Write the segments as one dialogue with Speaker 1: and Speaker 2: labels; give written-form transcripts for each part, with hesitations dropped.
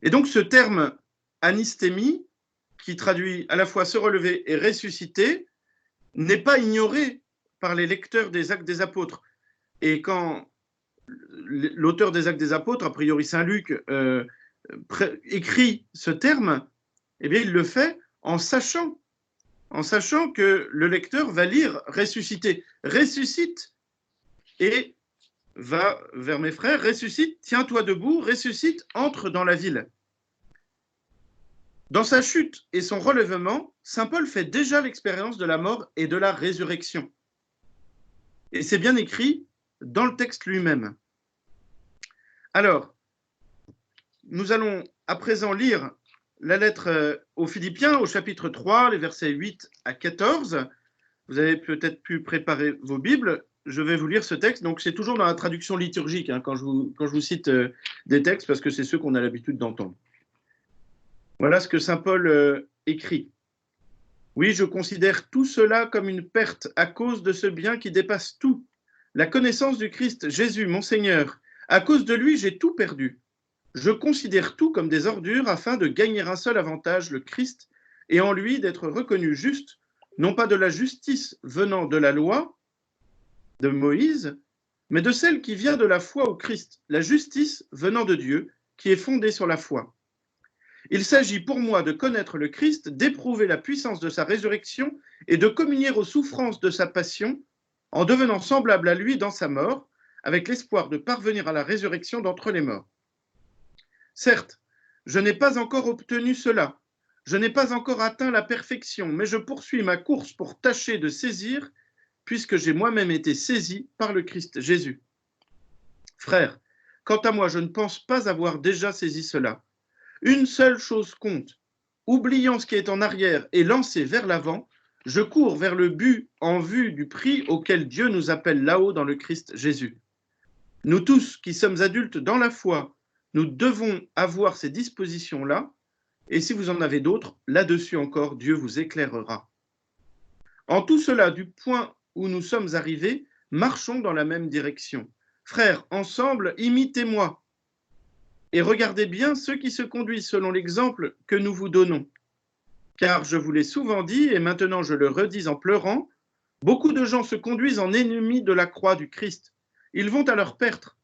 Speaker 1: Et donc ce terme anistémie, qui traduit à la fois se relever et ressusciter, n'est pas ignoré par les lecteurs des Actes des Apôtres. Et quand l'auteur des Actes des Apôtres, a priori Saint Luc, écrit ce terme, eh bien, il le fait en sachant que le lecteur va lire ressusciter. Ressuscite et va vers mes frères, ressuscite, tiens-toi debout, ressuscite, entre dans la ville. Dans sa chute et son relèvement, saint Paul fait déjà l'expérience de la mort et de la résurrection. Et c'est bien écrit dans le texte lui-même. Alors, nous allons à présent lire la lettre aux Philippiens, au chapitre 3, les versets 8 à 14. Vous avez peut-être pu préparer vos Bibles. Je vais vous lire ce texte. Donc, c'est toujours dans la traduction liturgique quand je vous cite des textes, parce que c'est ceux qu'on a l'habitude d'entendre. Voilà ce que saint Paul écrit. Oui, je considère tout cela comme une perte à cause de ce bien qui dépasse tout, la connaissance du Christ Jésus, mon Seigneur. À cause de lui, j'ai tout perdu. Je considère tout comme des ordures afin de gagner un seul avantage, le Christ, et en lui d'être reconnu juste, non pas de la justice venant de la loi de Moïse, mais de celle qui vient de la foi au Christ, la justice venant de Dieu, qui est fondée sur la foi. Il s'agit pour moi de connaître le Christ, d'éprouver la puissance de sa résurrection et de communier aux souffrances de sa passion en devenant semblable à lui dans sa mort, avec l'espoir de parvenir à la résurrection d'entre les morts. Certes, je n'ai pas encore obtenu cela, je n'ai pas encore atteint la perfection, mais je poursuis ma course pour tâcher de saisir, puisque j'ai moi-même été saisi par le Christ Jésus. Frères, quant à moi, je ne pense pas avoir déjà saisi cela. Une seule chose compte. Oubliant ce qui est en arrière et lancé vers l'avant, je cours vers le but en vue du prix auquel Dieu nous appelle là-haut dans le Christ Jésus. Nous tous qui sommes adultes dans la foi, nous devons avoir ces dispositions-là, et si vous en avez d'autres, là-dessus encore, Dieu vous éclairera. En tout cela, du point où nous sommes arrivés, marchons dans la même direction. Frères, ensemble, imitez-moi. Et regardez bien ceux qui se conduisent selon l'exemple que nous vous donnons. Car je vous l'ai souvent dit, et maintenant je le redis en pleurant, beaucoup de gens se conduisent en ennemis de la croix du Christ. Ils vont à leur perte.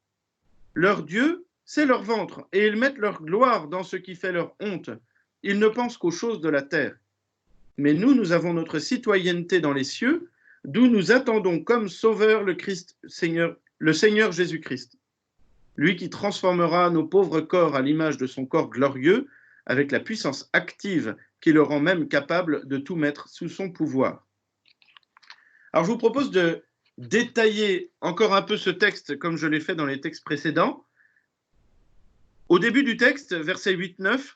Speaker 1: Leur Dieu, c'est leur ventre, et ils mettent leur gloire dans ce qui fait leur honte. Ils ne pensent qu'aux choses de la terre. Mais nous, nous avons notre citoyenneté dans les cieux, d'où nous attendons comme sauveur le Seigneur Jésus-Christ. Lui qui transformera nos pauvres corps à l'image de son corps glorieux, avec la puissance active qui le rend même capable de tout mettre sous son pouvoir. Alors je vous propose de détailler encore un peu ce texte comme je l'ai fait dans les textes précédents. Au début du texte, versets 8-9,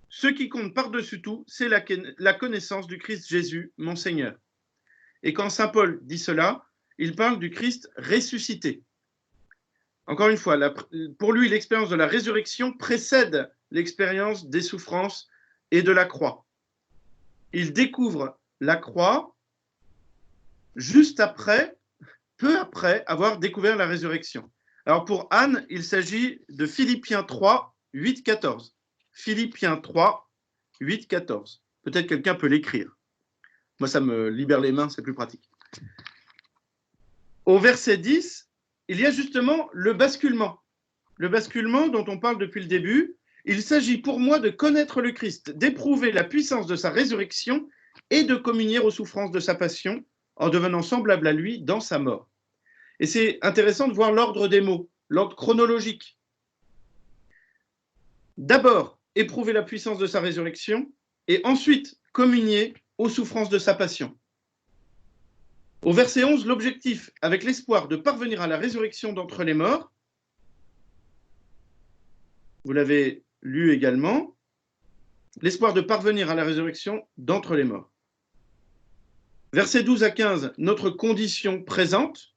Speaker 1: ce qui compte par-dessus tout, c'est la connaissance du Christ Jésus, mon Seigneur. Et quand saint Paul dit cela, il parle du Christ ressuscité. Encore une fois, pour lui, l'expérience de la résurrection précède l'expérience des souffrances et de la croix. Il découvre la croix juste après, peu après avoir découvert la résurrection. Alors pour Anne, il s'agit de Philippiens 3, 8, 14. Philippiens 3, 8, 14. Peut-être quelqu'un peut l'écrire. Moi, ça me libère les mains, c'est plus pratique. Au verset 10, il y a justement le basculement. Le basculement dont on parle depuis le début. Il s'agit pour moi de connaître le Christ, d'éprouver la puissance de sa résurrection et de communier aux souffrances de sa passion en devenant semblable à lui dans sa mort. Et c'est intéressant de voir l'ordre des mots, l'ordre chronologique. D'abord, éprouver la puissance de sa résurrection et ensuite communier aux souffrances de sa passion. Au verset 11, l'objectif, avec l'espoir de parvenir à la résurrection d'entre les morts, vous l'avez lu également, l'espoir de parvenir à la résurrection d'entre les morts. Versets 12 à 15, notre condition présente,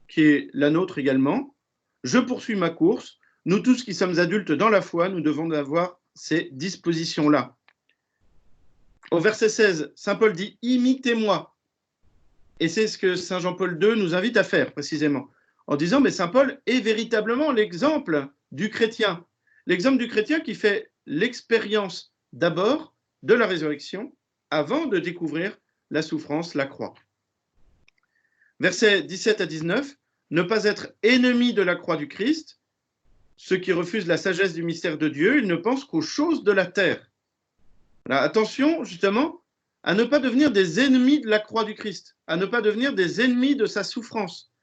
Speaker 1: qui est la nôtre également. Je poursuis ma course. Nous tous qui sommes adultes dans la foi, nous devons avoir ces dispositions-là. Au verset 16, saint Paul dit « Imitez-moi ». Et c'est ce que saint Jean-Paul II nous invite à faire précisément, en disant « Mais saint Paul est véritablement l'exemple du chrétien. L'exemple du chrétien qui fait l'expérience d'abord de la résurrection avant de découvrir la souffrance, la croix. Versets 17 à 19, ne pas être ennemi de la croix du Christ. Ceux qui refusent la sagesse du mystère de Dieu, ils ne pensent qu'aux choses de la terre. Voilà, attention justement à ne pas devenir des ennemis de la croix du Christ, à ne pas devenir des ennemis de sa souffrance.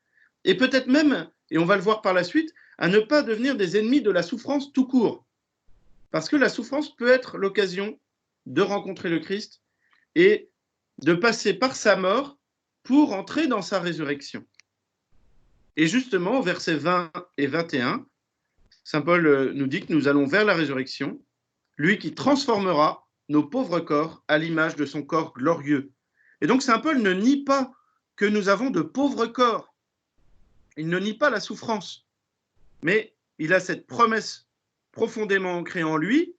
Speaker 1: Et peut-être même, et on va le voir par la suite, à ne pas devenir des ennemis de la souffrance tout court. Parce que la souffrance peut être l'occasion de rencontrer le Christ et de passer par sa mort pour entrer dans sa résurrection. Et justement, au versets 20 et 21, Saint Paul nous dit que nous allons vers la résurrection, lui qui transformera nos pauvres corps à l'image de son corps glorieux. Et donc Saint Paul ne nie pas que nous avons de pauvres corps. Il ne nie pas la souffrance. Mais il a cette promesse profondément ancrée en lui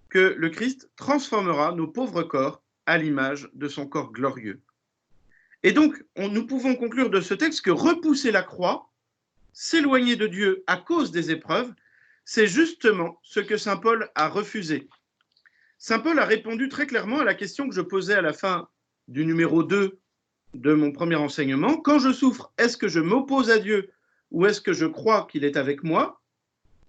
Speaker 1: que le Christ transformera nos pauvres corps à l'image de son corps glorieux. Et donc, nous pouvons conclure de ce texte que repousser la croix, s'éloigner de Dieu à cause des épreuves, c'est justement ce que saint Paul a refusé. Saint Paul a répondu très clairement à la question que je posais à la fin du numéro 2 de mon premier enseignement. Quand je souffre, est-ce que je m'oppose à Dieu ou est-ce que je crois qu'il est avec moi?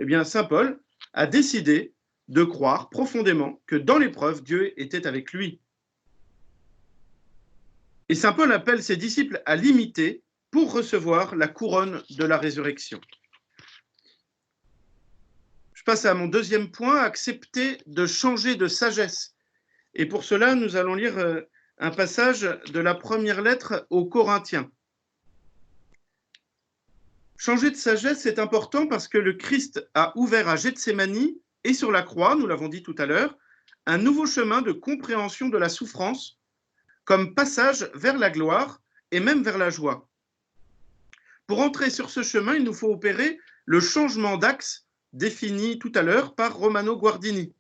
Speaker 1: Eh bien, saint Paul a décidé de croire profondément que dans l'épreuve, Dieu était avec lui. Et saint Paul appelle ses disciples à l'imiter pour recevoir la couronne de la résurrection. Je passe à mon deuxième point, accepter de changer de sagesse. Et pour cela, nous allons lire un passage de la première lettre aux Corinthiens. Changer de sagesse, c'est important parce que le Christ a ouvert à Gethsémani et sur la croix, nous l'avons dit tout à l'heure, un nouveau chemin de compréhension de la souffrance comme passage vers la gloire et même vers la joie. Pour entrer sur ce chemin, il nous faut opérer le changement d'axe défini tout à l'heure par Romano Guardini.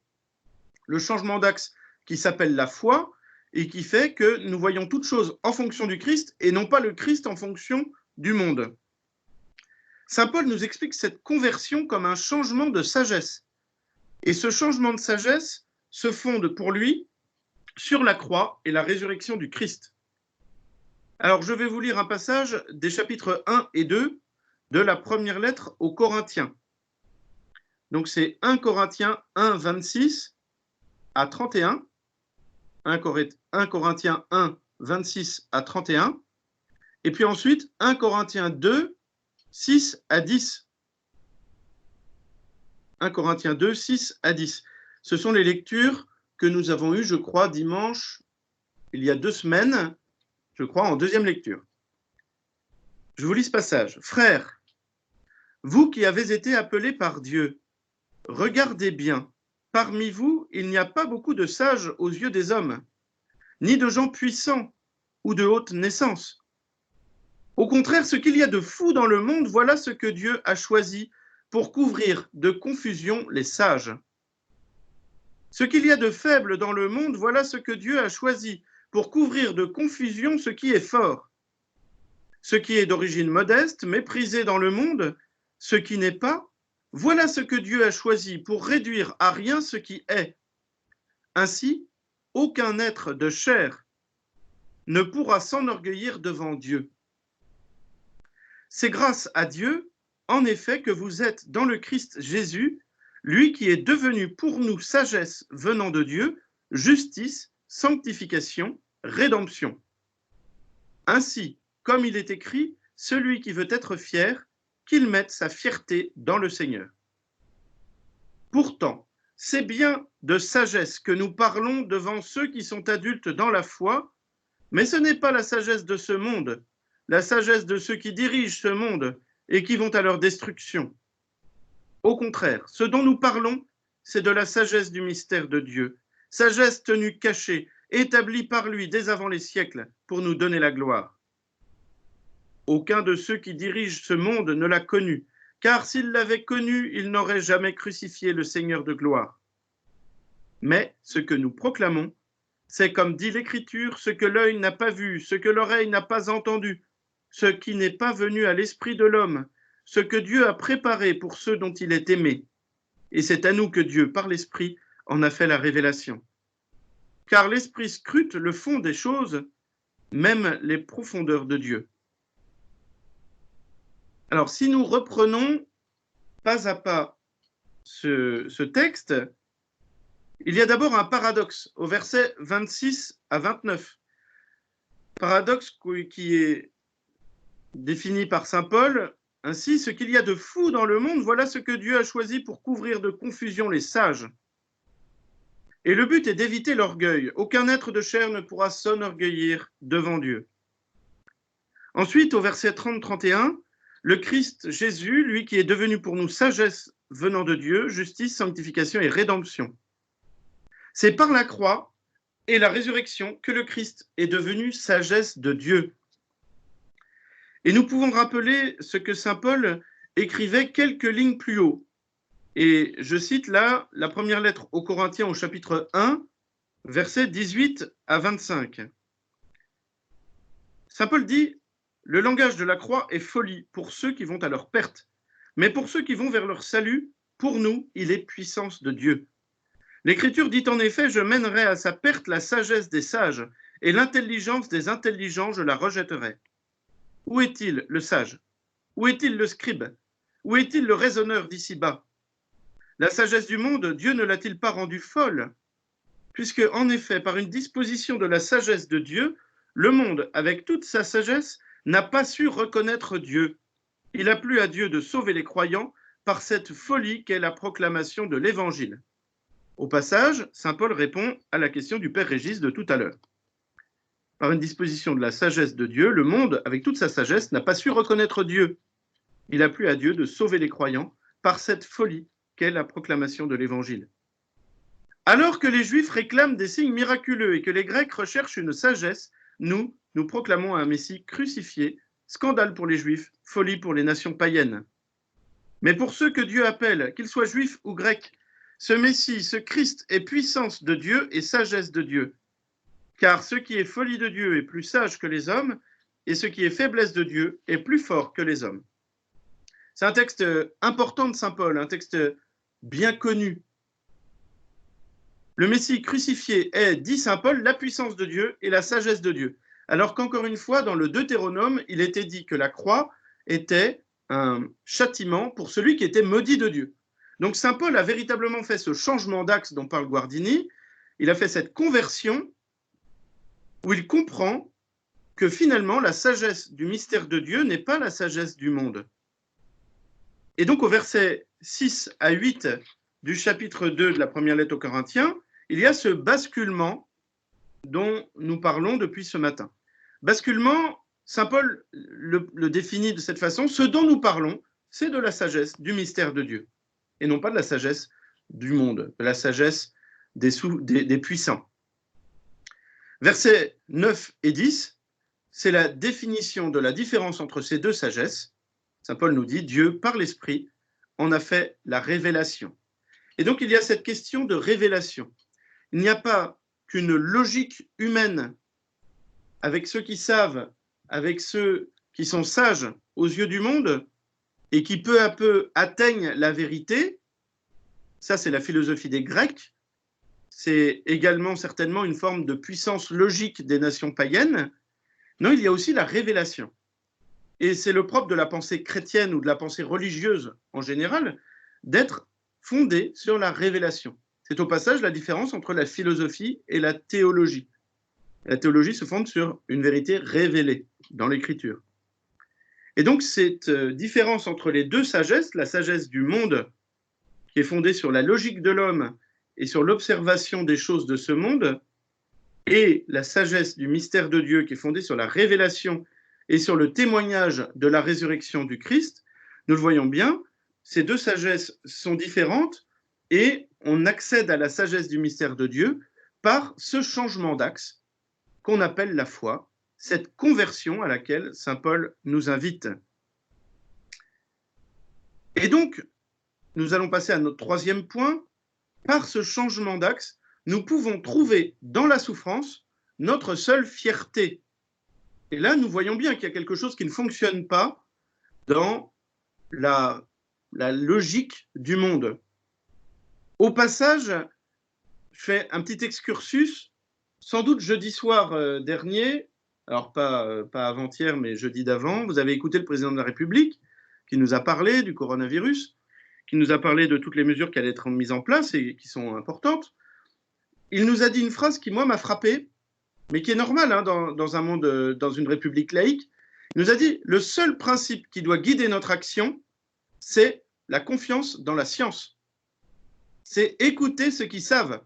Speaker 1: Le changement d'axe qui s'appelle la foi et qui fait que nous voyons toutes choses en fonction du Christ et non pas le Christ en fonction du monde. Saint Paul nous explique cette conversion comme un changement de sagesse. Et ce changement de sagesse se fonde pour lui sur la croix et la résurrection du Christ. Alors, je vais vous lire un passage des chapitres 1 et 2 de la première lettre aux Corinthiens. Donc, c'est 1 Corinthiens 1, 26 à 31. 1 Corinthiens 1, 26 à 31. Et puis ensuite, 1 Corinthiens 2, 6 à 10. 1 Corinthiens 2, 6 à 10. Ce sont les lectures que nous avons eues, je crois, dimanche, il y a 2 semaines, je crois, en deuxième lecture. Je vous lis ce passage. Frères, vous qui avez été appelés par Dieu, regardez bien, parmi vous, il n'y a pas beaucoup de sages aux yeux des hommes, ni de gens puissants ou de haute naissance. Au contraire, ce qu'il y a de fou dans le monde, voilà ce que Dieu a choisi pour couvrir de confusion les sages. Ce qu'il y a de faible dans le monde, voilà ce que Dieu a choisi pour couvrir de confusion ce qui est fort. Ce qui est d'origine modeste, méprisé dans le monde, ce qui n'est pas, voilà ce que Dieu a choisi pour réduire à rien ce qui est. Ainsi, aucun être de chair ne pourra s'enorgueillir devant Dieu. C'est grâce à Dieu, en effet, que vous êtes dans le Christ Jésus, lui qui est devenu pour nous sagesse venant de Dieu, justice, sanctification, rédemption. Ainsi, comme il est écrit, celui qui veut être fier, qu'il mette sa fierté dans le Seigneur. Pourtant, c'est bien de sagesse que nous parlons devant ceux qui sont adultes dans la foi, mais ce n'est pas la sagesse de ce monde, la sagesse de ceux qui dirigent ce monde et qui vont à leur destruction. Au contraire, ce dont nous parlons, c'est de la sagesse du mystère de Dieu, sagesse tenue cachée, établie par lui dès avant les siècles pour nous donner la gloire. Aucun de ceux qui dirigent ce monde ne l'a connu, car s'il l'avait connu, il n'aurait jamais crucifié le Seigneur de gloire. Mais ce que nous proclamons, c'est comme dit l'Écriture, ce que l'œil n'a pas vu, ce que l'oreille n'a pas entendu, ce qui n'est pas venu à l'esprit de l'homme, ce que Dieu a préparé pour ceux dont il est aimé. et c'est à nous que Dieu, par l'Esprit, en a fait la révélation. Car l'Esprit scrute le fond des choses, même les profondeurs de Dieu. Alors, si nous reprenons pas à pas ce texte, il y a d'abord un paradoxe au verset 26 à 29. Paradoxe qui est défini par saint Paul ainsi: ce qu'il y a de fou dans le monde, voilà ce que Dieu a choisi pour couvrir de confusion les sages. Et le but est d'éviter l'orgueil. Aucun être de chair ne pourra s'enorgueillir devant Dieu. Ensuite, au verset 30-31, le Christ Jésus, lui qui est devenu pour nous sagesse venant de Dieu, justice, sanctification et rédemption. C'est par la croix et la résurrection que le Christ est devenu sagesse de Dieu. Et nous pouvons rappeler ce que saint Paul écrivait quelques lignes plus haut. Et je cite là la première lettre aux Corinthiens au chapitre 1, versets 18 à 25. Saint Paul dit: le langage de la croix est folie pour ceux qui vont à leur perte, mais pour ceux qui vont vers leur salut, pour nous, il est puissance de Dieu. L'Écriture dit en effet: je mènerai à sa perte la sagesse des sages, et l'intelligence des intelligents, je la rejetterai. Où est-il le sage? Où est-il le scribe? Où est-il le raisonneur d'ici-bas? La sagesse du monde, Dieu ne l'a-t-il pas rendue folle? Puisque, en effet, par une disposition de la sagesse de Dieu, le monde, avec toute sa sagesse, n'a pas su reconnaître Dieu. Il a plu à Dieu de sauver les croyants par cette folie qu'est la proclamation de l'Évangile. Au passage, saint Paul répond à la question du père Régis de tout à l'heure. Par une disposition de la sagesse de Dieu, le monde, avec toute sa sagesse, n'a pas su reconnaître Dieu. Il a plu à Dieu de sauver les croyants par cette folie qu'est la proclamation de l'Évangile. Alors que les Juifs réclament des signes miraculeux et que les Grecs recherchent une sagesse, nous proclamons un Messie crucifié, scandale pour les Juifs, folie pour les nations païennes. Mais pour ceux que Dieu appelle, qu'ils soient Juifs ou Grecs, ce Messie, ce Christ est puissance de Dieu et sagesse de Dieu. Car ce qui est folie de Dieu est plus sage que les hommes, et ce qui est faiblesse de Dieu est plus fort que les hommes. C'est un texte important de saint Paul, un texte bien connu. Le Messie crucifié est, dit saint Paul, la puissance de Dieu et la sagesse de Dieu. Alors qu'encore une fois, dans le Deutéronome, il était dit que la croix était un châtiment pour celui qui était maudit de Dieu. Donc saint Paul a véritablement fait ce changement d'axe dont parle Guardini. Il a fait cette conversion où il comprend que finalement la sagesse du mystère de Dieu n'est pas la sagesse du monde. Et donc au verset 6 à 8 du chapitre 2 de la première lettre aux Corinthiens, il y a ce basculement dont nous parlons depuis ce matin. Basculement, saint Paul le définit de cette façon: ce dont nous parlons, c'est de la sagesse du mystère de Dieu, et non pas de la sagesse du monde, de la sagesse des puissants. Versets 9 et 10, c'est la définition de la différence entre ces deux sagesses. Saint Paul nous dit: Dieu, par l'Esprit, en a fait la révélation. Et donc il y a cette question de révélation. Il n'y a pas qu'une logique humaine avec ceux qui savent, avec ceux qui sont sages aux yeux du monde et qui peu à peu atteignent la vérité. Ça, c'est la philosophie des Grecs. C'est également certainement une forme de puissance logique des nations païennes. Non, il y a aussi la révélation. Et c'est le propre de la pensée chrétienne ou de la pensée religieuse en général, d'être fondée sur la révélation. C'est au passage la différence entre la philosophie et la théologie. La théologie se fonde sur une vérité révélée dans l'Écriture. Et donc cette différence entre les deux sagesses, la sagesse du monde qui est fondée sur la logique de l'homme et sur l'observation des choses de ce monde, et la sagesse du mystère de Dieu qui est fondée sur la révélation et sur le témoignage de la résurrection du Christ, nous le voyons bien, ces deux sagesses sont différentes et on accède à la sagesse du mystère de Dieu par ce changement d'axe qu'on appelle la foi, cette conversion à laquelle saint Paul nous invite. Et donc, nous allons passer à notre troisième point. Par ce changement d'axe, nous pouvons trouver dans la souffrance notre seule fierté. Et là, nous voyons bien qu'il y a quelque chose qui ne fonctionne pas dans la logique du monde. Au passage, je fais un petit excursus. Sans doute jeudi soir dernier, alors pas avant-hier, mais jeudi d'avant, vous avez écouté le président de la République qui nous a parlé du coronavirus, qui nous a parlé de toutes les mesures qui allaient être mises en place et qui sont importantes. Il nous a dit une phrase qui, moi, m'a frappé, mais qui est normale hein, dans un monde, dans une république laïque. Il nous a dit le seul principe qui doit guider notre action, c'est la confiance dans la science. C'est écouter ceux qui savent.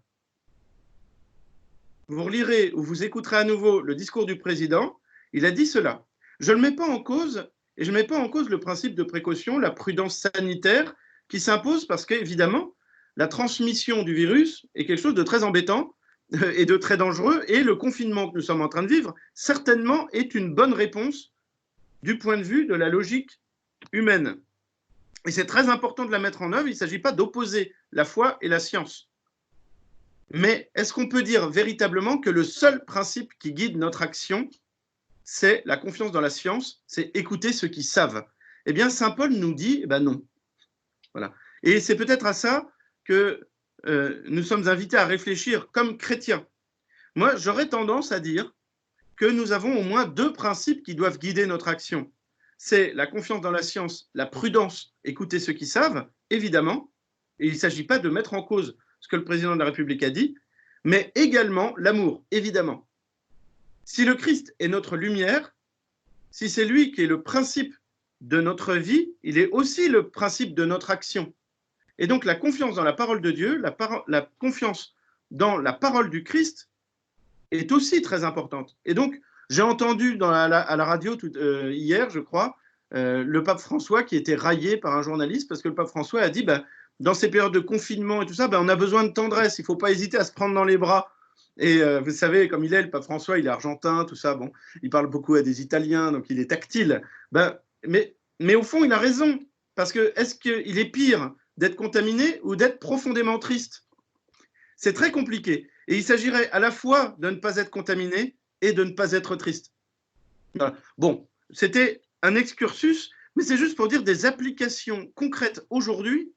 Speaker 1: Vous relirez ou vous écouterez à nouveau le discours du président, il a dit cela. Je ne le mets pas en cause, et je ne mets pas en cause le principe de précaution, la prudence sanitaire qui s'impose parce qu'évidemment, la transmission du virus est quelque chose de très embêtant et de très dangereux, et le confinement que nous sommes en train de vivre, certainement, est une bonne réponse du point de vue de la logique humaine. Et c'est très important de la mettre en œuvre, il ne s'agit pas d'opposer la foi et la science. Mais est-ce qu'on peut dire véritablement que le seul principe qui guide notre action, c'est la confiance dans la science, c'est écouter ceux qui savent? Eh bien, saint Paul nous dit, eh ben non. Voilà. Et c'est peut-être à ça que nous sommes invités à réfléchir comme chrétiens. Moi, j'aurais tendance à dire que nous avons au moins deux principes qui doivent guider notre action. C'est la confiance dans la science, la prudence, écouter ceux qui savent, évidemment, et il ne s'agit pas de mettre en cause ce que le président de la République a dit, mais également l'amour, évidemment. Si le Christ est notre lumière, si c'est lui qui est le principe de notre vie, il est aussi le principe de notre action. Et donc la confiance dans la parole de Dieu, la confiance dans la parole du Christ est aussi très importante. Et donc, j'ai entendu à la radio hier, je crois, le pape François qui était raillé par un journaliste parce que le pape François a dit dans ces périodes de confinement et tout ça, on a besoin de tendresse, il ne faut pas hésiter à se prendre dans les bras. Et vous savez, comme il est, le pape François, il est argentin, tout ça, bon, il parle beaucoup à des Italiens, donc il est tactile. Mais au fond, il a raison, parce que est-ce qu'il est pire d'être contaminé ou d'être profondément triste? C'est très compliqué. Et il s'agirait à la fois de ne pas être contaminé et de ne pas être triste. Voilà. Bon, c'était un excursus, mais c'est juste pour dire des applications concrètes aujourd'hui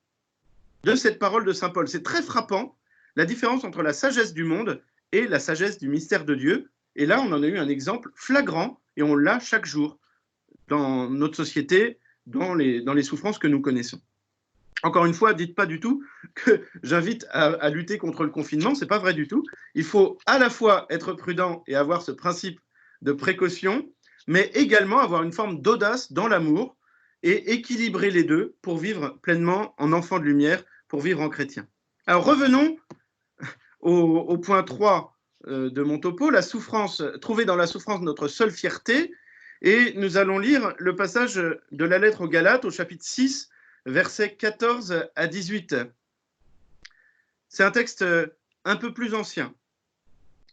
Speaker 1: de cette parole de saint Paul. C'est très frappant, la différence entre la sagesse du monde et la sagesse du mystère de Dieu. Et là, on en a eu un exemple flagrant, et on l'a chaque jour dans notre société, dans les souffrances que nous connaissons. Encore une fois, dites pas du tout que j'invite à lutter contre le confinement, c'est pas vrai du tout. Il faut à la fois être prudent et avoir ce principe de précaution, mais également avoir une forme d'audace dans l'amour et équilibrer les deux pour vivre pleinement en enfant de lumière, pour vivre en chrétien. Alors revenons au point 3 de mon topo, la souffrance, trouver dans la souffrance notre seule fierté. Et nous allons lire le passage de la lettre aux Galates au chapitre 6, versets 14 à 18. C'est un texte un peu plus ancien.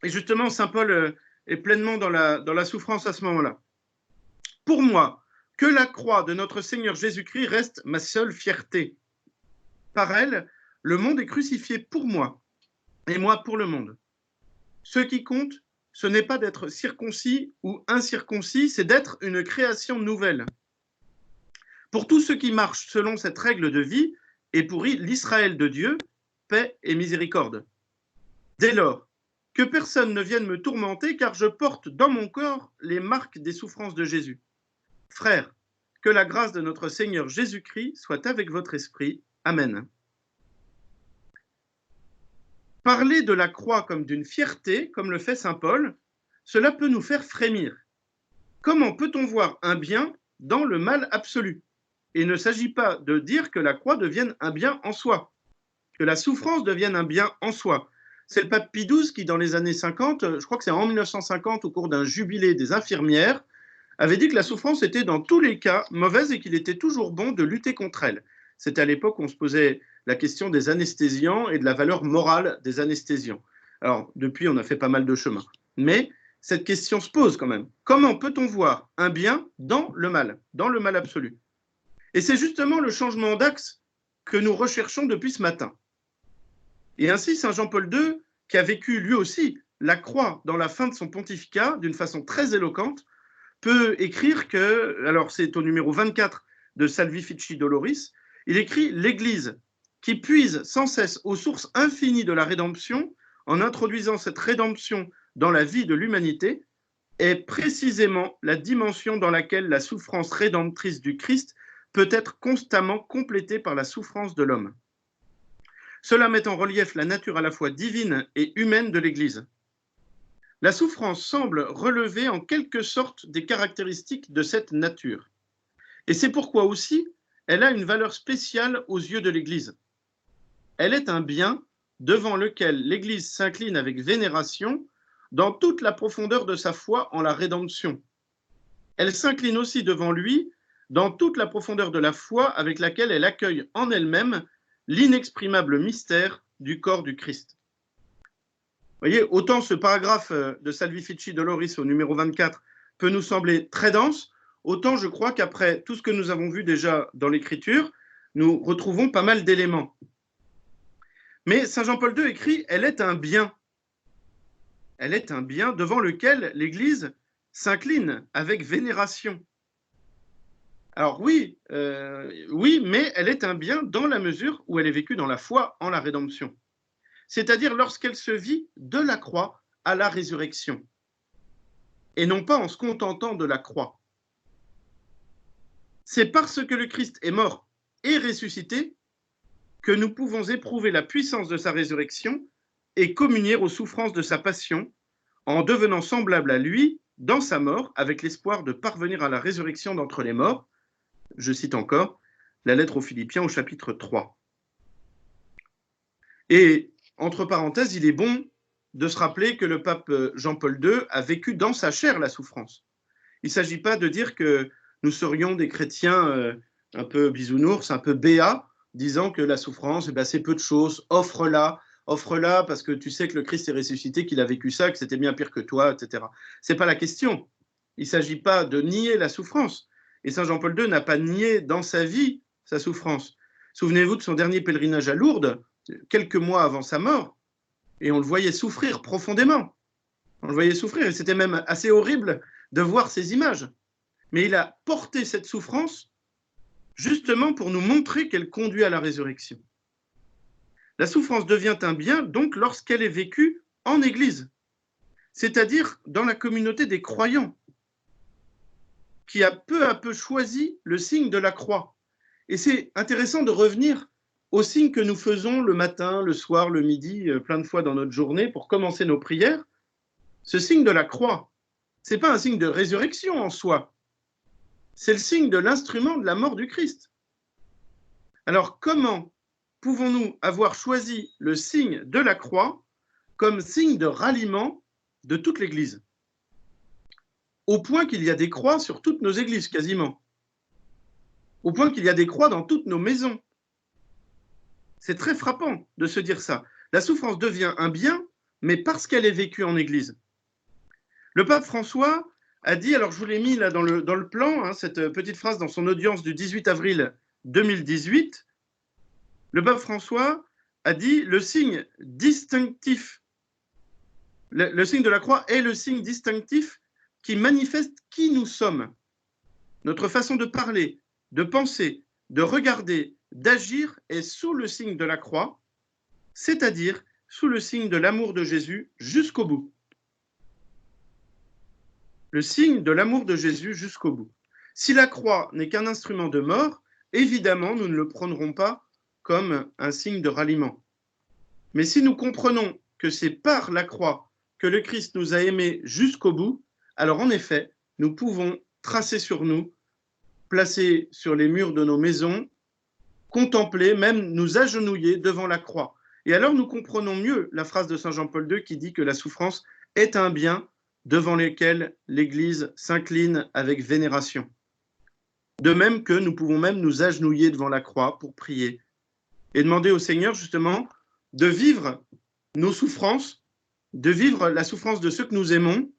Speaker 1: Et justement, saint Paul est pleinement dans la souffrance à ce moment-là. Pour moi, que la croix de notre Seigneur Jésus-Christ reste ma seule fierté. Par elle, le monde est crucifié pour moi, et moi pour le monde. Ce qui compte, ce n'est pas d'être circoncis ou incirconcis, c'est d'être une création nouvelle. Pour tous ceux qui marchent selon cette règle de vie, et pour l'Israël de Dieu, paix et miséricorde. Dès lors, que personne ne vienne me tourmenter, car je porte dans mon corps les marques des souffrances de Jésus. Frères, que la grâce de notre Seigneur Jésus-Christ soit avec votre esprit. Amen. Parler de la croix comme d'une fierté, comme le fait saint Paul, cela peut nous faire frémir. Comment peut-on voir un bien dans le mal absolu? Et il ne s'agit pas de dire que la croix devienne un bien en soi, que la souffrance devienne un bien en soi. C'est le pape Pie XII qui, dans les années 50, je crois que c'est en 1950, au cours d'un jubilé des infirmières, avait dit que la souffrance était dans tous les cas mauvaise et qu'il était toujours bon de lutter contre elle. C'était à l'époque où on se posait la question des anesthésiants et de la valeur morale des anesthésiants. Alors, depuis, on a fait pas mal de chemin. Mais cette question se pose quand même. Comment peut-on voir un bien dans le mal absolu? Et c'est justement le changement d'axe que nous recherchons depuis ce matin. Et ainsi, saint Jean-Paul II, qui a vécu lui aussi la croix dans la fin de son pontificat d'une façon très éloquente, peut écrire que, alors c'est au numéro 24 de Salvifici Doloris, il écrit « L'Église qui puise sans cesse aux sources infinies de la rédemption en introduisant cette rédemption dans la vie de l'humanité, est précisément la dimension dans laquelle la souffrance rédemptrice du Christ peut être constamment complétée par la souffrance de l'homme. Cela met en relief la nature à la fois divine et humaine de l'Église. La souffrance semble relever en quelque sorte des caractéristiques de cette nature. Et c'est pourquoi aussi elle a une valeur spéciale aux yeux de l'Église. Elle est un bien devant lequel l'Église s'incline avec vénération dans toute la profondeur de sa foi en la rédemption. Elle s'incline aussi devant lui dans toute la profondeur de la foi avec laquelle elle accueille en elle-même l'inexprimable mystère du corps du Christ. Vous voyez, autant ce paragraphe de Salvifici Doloris au numéro 24 peut nous sembler très dense, autant je crois qu'après tout ce que nous avons vu déjà dans l'Écriture, nous retrouvons pas mal d'éléments. Mais Saint Jean-Paul II écrit « Elle est un bien ». Elle est un bien devant lequel l'Église s'incline avec vénération. Alors oui, mais elle est un bien dans la mesure où elle est vécue dans la foi en la rédemption. C'est-à-dire lorsqu'elle se vit de la croix à la résurrection, et non pas en se contentant de la croix. C'est parce que le Christ est mort et ressuscité que nous pouvons éprouver la puissance de sa résurrection et communier aux souffrances de sa passion en devenant semblable à lui dans sa mort avec l'espoir de parvenir à la résurrection d'entre les morts. Je cite encore la lettre aux Philippiens au chapitre 3. Et entre parenthèses, il est bon de se rappeler que le pape Jean-Paul II a vécu dans sa chair la souffrance. Il ne s'agit pas de dire que nous serions des chrétiens un peu bisounours, un peu béats, disant que la souffrance, c'est peu de choses, offre-la parce que tu sais que le Christ est ressuscité, qu'il a vécu ça, que c'était bien pire que toi, etc. Ce n'est pas la question. Il ne s'agit pas de nier la souffrance. Et Saint Jean-Paul II n'a pas nié dans sa vie sa souffrance. Souvenez-vous de son dernier pèlerinage à Lourdes, quelques mois avant sa mort, et on le voyait souffrir profondément. On le voyait souffrir, et c'était même assez horrible de voir ces images. Mais il a porté cette souffrance justement pour nous montrer qu'elle conduit à la résurrection. La souffrance devient un bien, donc, lorsqu'elle est vécue en Église, c'est-à-dire dans la communauté des croyants, qui a peu à peu choisi le signe de la croix. Et c'est intéressant de revenir au signe que nous faisons le matin, le soir, le midi, plein de fois dans notre journée pour commencer nos prières. Ce signe de la croix, ce n'est pas un signe de résurrection en soi, c'est le signe de l'instrument de la mort du Christ. Alors comment pouvons-nous avoir choisi le signe de la croix comme signe de ralliement de toute l'Église? Au point qu'il y a des croix sur toutes nos églises, quasiment. Au point qu'il y a des croix dans toutes nos maisons. C'est très frappant de se dire ça. La souffrance devient un bien, mais parce qu'elle est vécue en Église. Le pape François a dit, alors je vous l'ai mis là dans le plan, cette petite phrase dans son audience du 18 avril 2018, le pape François a dit le signe distinctif, le signe de la croix est le signe distinctif qui manifeste qui nous sommes. Notre façon de parler, de penser, de regarder, d'agir est sous le signe de la croix, c'est-à-dire sous le signe de l'amour de Jésus jusqu'au bout. Le signe de l'amour de Jésus jusqu'au bout. Si la croix n'est qu'un instrument de mort, évidemment, nous ne le prendrons pas comme un signe de ralliement. Mais si nous comprenons que c'est par la croix que le Christ nous a aimés jusqu'au bout, alors en effet, nous pouvons tracer sur nous, placer sur les murs de nos maisons, contempler, même nous agenouiller devant la croix. Et alors nous comprenons mieux la phrase de Saint Jean-Paul II qui dit que la souffrance est un bien devant lequel l'Église s'incline avec vénération. De même que nous pouvons même nous agenouiller devant la croix pour prier et demander au Seigneur justement de vivre nos souffrances, de vivre la souffrance de ceux que nous aimons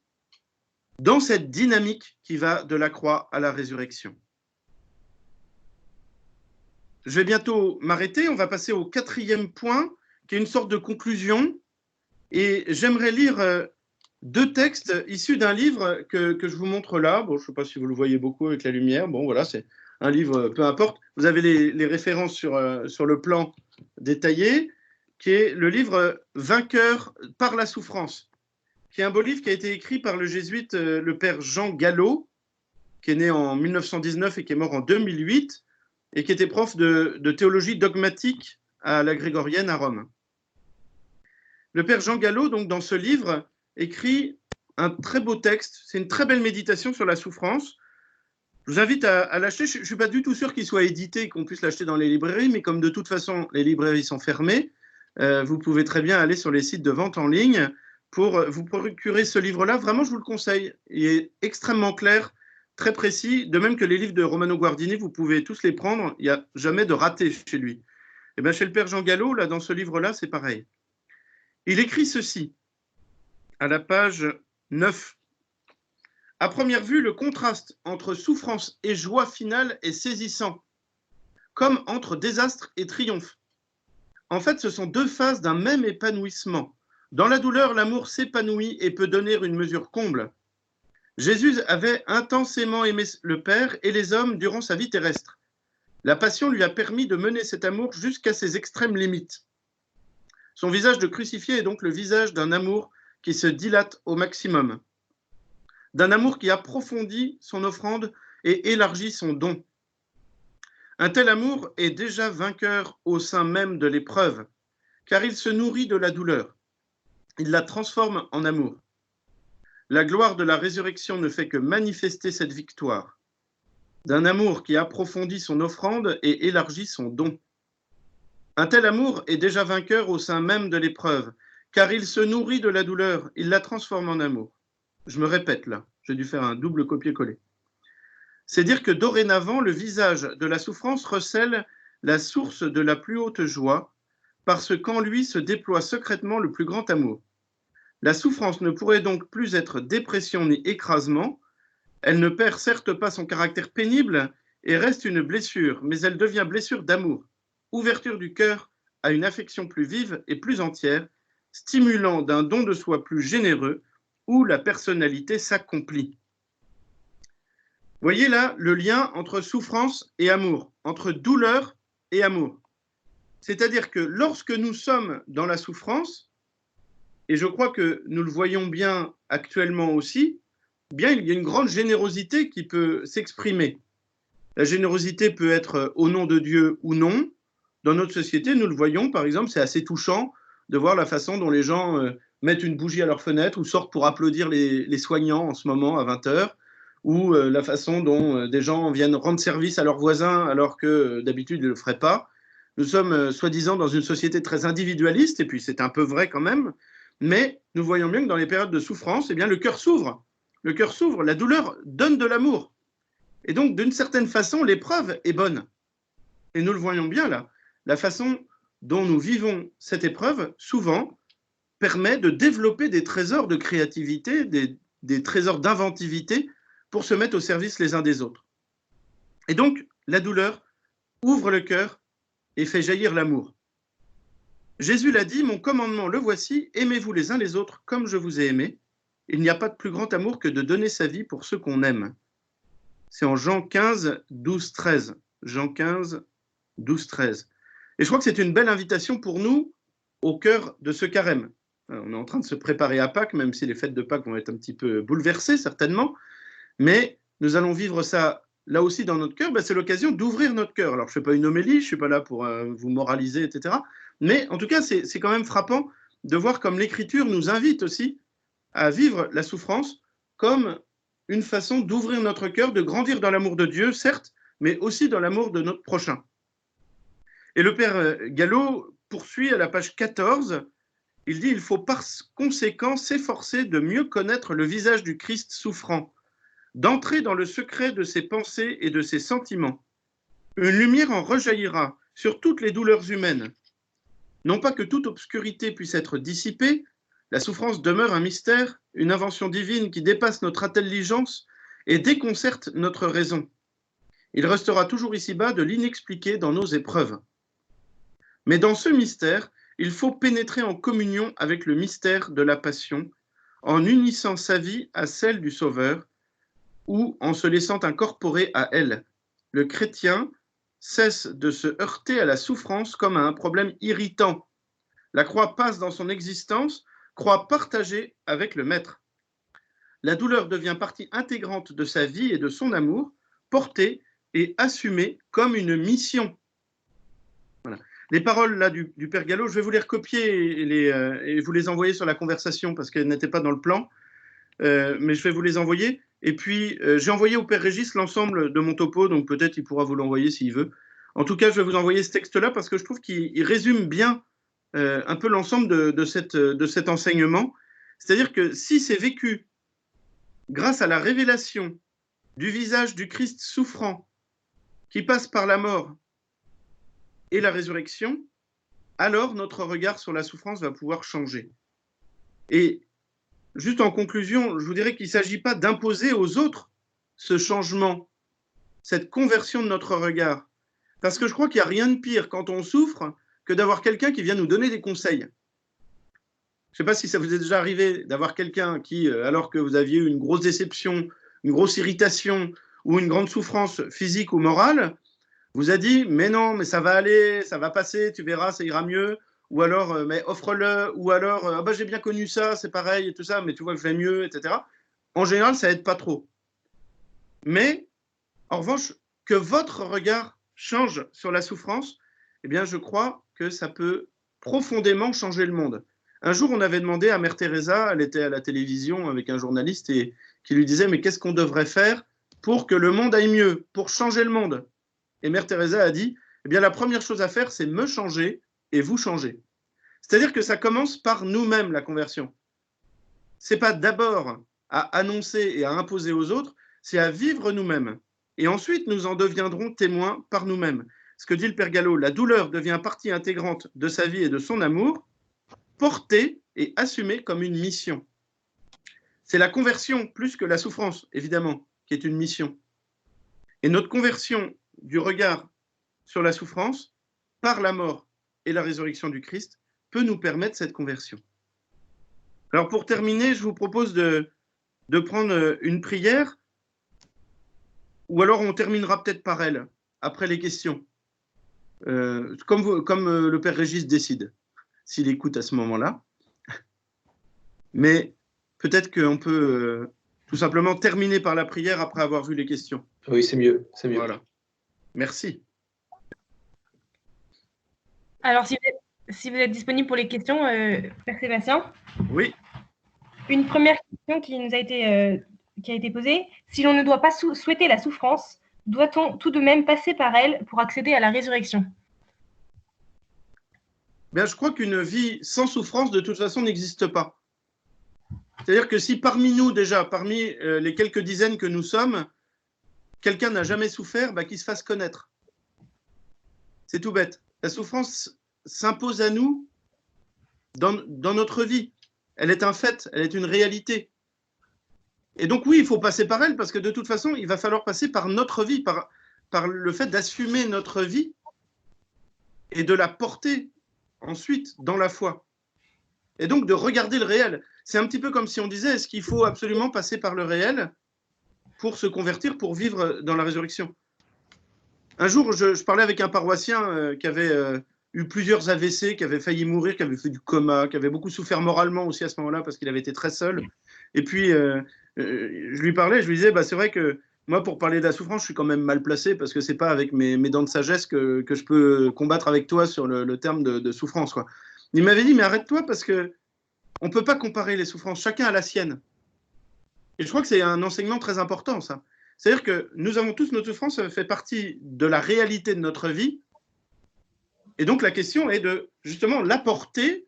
Speaker 1: dans cette dynamique qui va de la croix à la résurrection. Je vais bientôt m'arrêter, on va passer au 4e point, qui est une sorte de conclusion, et j'aimerais lire 2 textes issus d'un livre que je vous montre là. Bon, je ne sais pas si vous le voyez beaucoup avec la lumière, bon voilà, c'est un livre, peu importe. Vous avez les références sur le plan détaillé, qui est le livre Vainqueur par la souffrance, qui est un beau livre qui a été écrit par le jésuite, le père Jean Gallo, qui est né en 1919 et qui est mort en 2008, et qui était prof de théologie dogmatique à la Grégorienne à Rome. Le père Jean Gallo, donc, dans ce livre, écrit un très beau texte. C'est une très belle méditation sur la souffrance. Je vous invite à l'acheter. Je ne suis pas du tout sûr qu'il soit édité et qu'on puisse l'acheter dans les librairies, mais comme de toute façon, les librairies sont fermées, vous pouvez très bien aller sur les sites de vente en ligne pour vous procurer ce livre-là. Vraiment, je vous le conseille. Il est extrêmement clair, très précis. De même que les livres de Romano Guardini, vous pouvez tous les prendre. Il n'y a jamais de raté chez lui. Et bien, chez le père Jean Gallo, là, dans ce livre-là, c'est pareil. Il écrit ceci, à la page 9. À première vue, le contraste entre souffrance et joie finale est saisissant, comme entre désastre et triomphe. En fait, ce sont deux phases d'un même épanouissement. Dans la douleur, l'amour s'épanouit et peut donner une mesure comble. Jésus avait intensément aimé le Père et les hommes durant sa vie terrestre. La passion lui a permis de mener cet amour jusqu'à ses extrêmes limites. Son visage de crucifié est donc le visage d'un amour qui se dilate au maximum, d'un amour qui approfondit son offrande et élargit son don. Un tel amour est déjà vainqueur au sein même de l'épreuve, car il se nourrit de la douleur. Il la transforme en amour. La gloire de la résurrection ne fait que manifester cette victoire, d'un amour qui approfondit son offrande et élargit son don. Un tel amour est déjà vainqueur au sein même de l'épreuve, car il se nourrit de la douleur, il la transforme en amour. Je me répète là, j'ai dû faire un double copier-coller. C'est dire que dorénavant, le visage de la souffrance recèle la source de la plus haute joie, parce qu'en lui se déploie secrètement le plus grand amour. La souffrance ne pourrait donc plus être dépression ni écrasement, elle ne perd certes pas son caractère pénible et reste une blessure, mais elle devient blessure d'amour, ouverture du cœur à une affection plus vive et plus entière, stimulant d'un don de soi plus généreux, où la personnalité s'accomplit. Voyez là le lien entre souffrance et amour, entre douleur et amour. C'est-à-dire que lorsque nous sommes dans la souffrance, et je crois que nous le voyons bien actuellement aussi, bien il y a une grande générosité qui peut s'exprimer. La générosité peut être au nom de Dieu ou non. Dans notre société, nous le voyons, par exemple, c'est assez touchant de voir la façon dont les gens mettent une bougie à leur fenêtre ou sortent pour applaudir les soignants en ce moment à 20h, ou la façon dont des gens viennent rendre service à leurs voisins alors que d'habitude ils ne le feraient pas. Nous sommes soi-disant dans une société très individualiste, et puis c'est un peu vrai quand même, mais nous voyons bien que dans les périodes de souffrance, eh bien, le cœur s'ouvre. Le cœur s'ouvre, la douleur donne de l'amour. Et donc, d'une certaine façon, l'épreuve est bonne. Et nous le voyons bien là. La façon dont nous vivons cette épreuve, souvent, permet de développer des trésors de créativité, des trésors d'inventivité pour se mettre au service les uns des autres. Et donc, la douleur ouvre le cœur et fait jaillir l'amour. Jésus l'a dit, mon commandement le voici, aimez-vous les uns les autres comme je vous ai aimé. Il n'y a pas de plus grand amour que de donner sa vie pour ceux qu'on aime. C'est en Jean 15, 12, 13. Jean 15, 12, 13. Et je crois que c'est une belle invitation pour nous au cœur de ce carême. On est en train de se préparer à Pâques, même si les fêtes de Pâques vont être un petit peu bouleversées, certainement. Mais nous allons vivre ça là aussi dans notre cœur. C'est l'occasion d'ouvrir notre cœur. Alors, je ne fais pas une homélie, je ne suis pas là pour vous moraliser, etc. Mais en tout cas, c'est quand même frappant de voir comme l'Écriture nous invite aussi à vivre la souffrance comme une façon d'ouvrir notre cœur, de grandir dans l'amour de Dieu, certes, mais aussi dans l'amour de notre prochain. Et le père Gallo poursuit à la page 14, il dit « Il faut par conséquent s'efforcer de mieux connaître le visage du Christ souffrant, d'entrer dans le secret de ses pensées et de ses sentiments. Une lumière en rejaillira sur toutes les douleurs humaines. Non pas que toute obscurité puisse être dissipée, la souffrance demeure un mystère, une invention divine qui dépasse notre intelligence et déconcerte notre raison. Il restera toujours ici-bas de l'inexpliqué dans nos épreuves. Mais dans ce mystère, il faut pénétrer en communion avec le mystère de la passion, en unissant sa vie à celle du Sauveur, ou en se laissant incorporer à elle. le chrétien cesse de se heurter à la souffrance comme à un problème irritant. La croix passe dans son existence, croix partagée avec le Maître. La douleur devient partie intégrante de sa vie et de son amour, portée et assumée comme une mission. Voilà. Les paroles là du Père Gallo, je vais vous les recopier et vous les envoyer sur la conversation parce qu'elles n'étaient pas dans le plan, mais je vais vous les envoyer. Et puis, j'ai envoyé au Père Régis l'ensemble de mon topo, donc peut-être il pourra vous l'envoyer s'il veut. En tout cas, je vais vous envoyer ce texte-là parce que je trouve qu'il résume bien un peu l'ensemble de cet enseignement. C'est-à-dire que si c'est vécu grâce à la révélation du visage du Christ souffrant qui passe par la mort et la résurrection, alors notre regard sur la souffrance va pouvoir changer. Et juste en conclusion, je vous dirais qu'il ne s'agit pas d'imposer aux autres ce changement, cette conversion de notre regard. Parce que je crois qu'il n'y a rien de pire quand on souffre que d'avoir quelqu'un qui vient nous donner des conseils. Je ne sais pas si ça vous est déjà arrivé d'avoir quelqu'un qui, alors que vous aviez eu une grosse déception, une grosse irritation ou une grande souffrance physique ou morale, vous a dit « mais non, mais ça va aller, ça va passer, tu verras, ça ira mieux ». Ou alors « mais offre-le », ou alors « ah bah, j'ai bien connu ça, c'est pareil et tout ça, mais tu vois que je vais mieux », etc. En général, ça n'aide pas trop. Mais, en revanche, que votre regard change sur la souffrance, eh bien, je crois que ça peut profondément changer le monde. Un jour, on avait demandé à Mère Teresa, elle était à la télévision avec un journaliste et qui lui disait « mais qu'est-ce qu'on devrait faire pour que le monde aille mieux, pour changer le monde ?» Et Mère Teresa a dit « eh bien, la première chose à faire, c'est me changer et vous changer. » C'est-à-dire que ça commence par nous-mêmes, la conversion. Ce n'est pas d'abord à annoncer et à imposer aux autres, c'est à vivre nous-mêmes. Et ensuite, nous en deviendrons témoins par nous-mêmes. Ce que dit le Père Gallo, la douleur devient partie intégrante de sa vie et de son amour, portée et assumée comme une mission. C'est la conversion, plus que la souffrance, évidemment, qui est une mission. Et notre conversion du regard sur la souffrance, par la mort et la résurrection du Christ, peut nous permettre cette conversion. Alors pour terminer, je vous propose de prendre une prière, ou alors on terminera peut-être par elle, après les questions, comme le Père Régis décide, s'il écoute à ce moment-là. Mais peut-être qu'on peut tout simplement terminer par la prière après avoir vu les questions.
Speaker 2: Oui, c'est mieux, c'est mieux.
Speaker 1: Voilà. Merci.
Speaker 3: Alors, si vous êtes disponible pour les questions, Père Sébastien.
Speaker 1: Oui.
Speaker 3: Une première question qui a été posée. Si l'on ne doit pas souhaiter la souffrance, doit-on tout de même passer par elle pour accéder à la résurrection?
Speaker 1: Bien, je crois qu'une vie sans souffrance, de toute façon, n'existe pas. C'est-à-dire que si parmi nous, déjà, parmi les quelques dizaines que nous sommes, quelqu'un n'a jamais souffert, qu'il se fasse connaître. C'est tout bête. La souffrance s'impose à nous dans notre vie. Elle est un fait, elle est une réalité. Et donc oui, il faut passer par elle, parce que de toute façon, il va falloir passer par notre vie, par le fait d'assumer notre vie et de la porter ensuite dans la foi. Et donc de regarder le réel. C'est un petit peu comme si on disait, est-ce qu'il faut absolument passer par le réel pour se convertir, pour vivre dans la résurrection? Un jour, je parlais avec un paroissien qui avait eu plusieurs AVC, qui avait failli mourir, qui avait fait du coma, qui avait beaucoup souffert moralement aussi à ce moment-là parce qu'il avait été très seul. Et puis, je lui parlais, je lui disais, c'est vrai que moi, pour parler de la souffrance, je suis quand même mal placé parce que c'est pas avec mes dents de sagesse que je peux combattre avec toi sur le terme de souffrance, quoi. Il m'avait dit, mais arrête-toi parce que on peut pas comparer les souffrances, chacun a la sienne. Et je crois que c'est un enseignement très important, ça. C'est-à-dire que nous avons tous notre souffrance, ça fait partie de la réalité de notre vie. Et donc la question est de justement l'apporter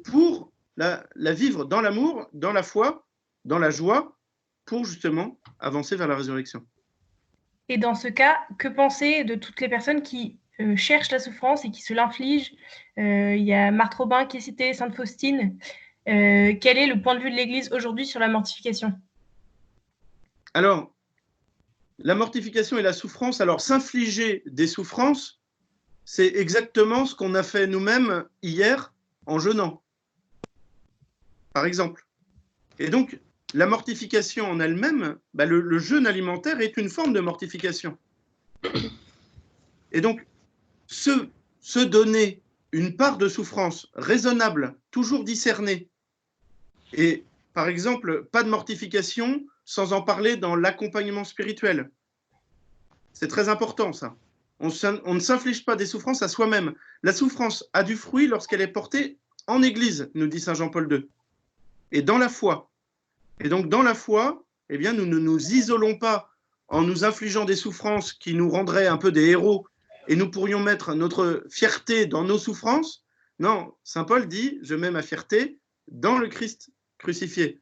Speaker 1: pour la vivre dans l'amour, dans la foi, dans la joie, pour justement avancer vers la résurrection.
Speaker 3: Et dans ce cas, que penser de toutes les personnes qui cherchent la souffrance et qui se l'infligent? Il y a Marthe Robin qui est citée, Sainte Faustine. Quel est le point de vue de l'Église aujourd'hui sur la mortification?
Speaker 1: Alors, la mortification et la souffrance, alors s'infliger des souffrances, c'est exactement ce qu'on a fait nous-mêmes hier en jeûnant, par exemple. Et donc, la mortification en elle-même, le jeûne alimentaire est une forme de mortification. Et donc, se donner une part de souffrance raisonnable, toujours discernée, et par exemple, pas de mortification sans en parler dans l'accompagnement spirituel. C'est très important, ça. On ne s'inflige pas des souffrances à soi-même. La souffrance a du fruit lorsqu'elle est portée en Église, nous dit saint Jean-Paul II, et dans la foi. Et donc, dans la foi, eh bien, nous ne nous isolons pas en nous infligeant des souffrances qui nous rendraient un peu des héros, et nous pourrions mettre notre fierté dans nos souffrances. Non, saint Paul dit, je mets ma fierté dans le Christ crucifié.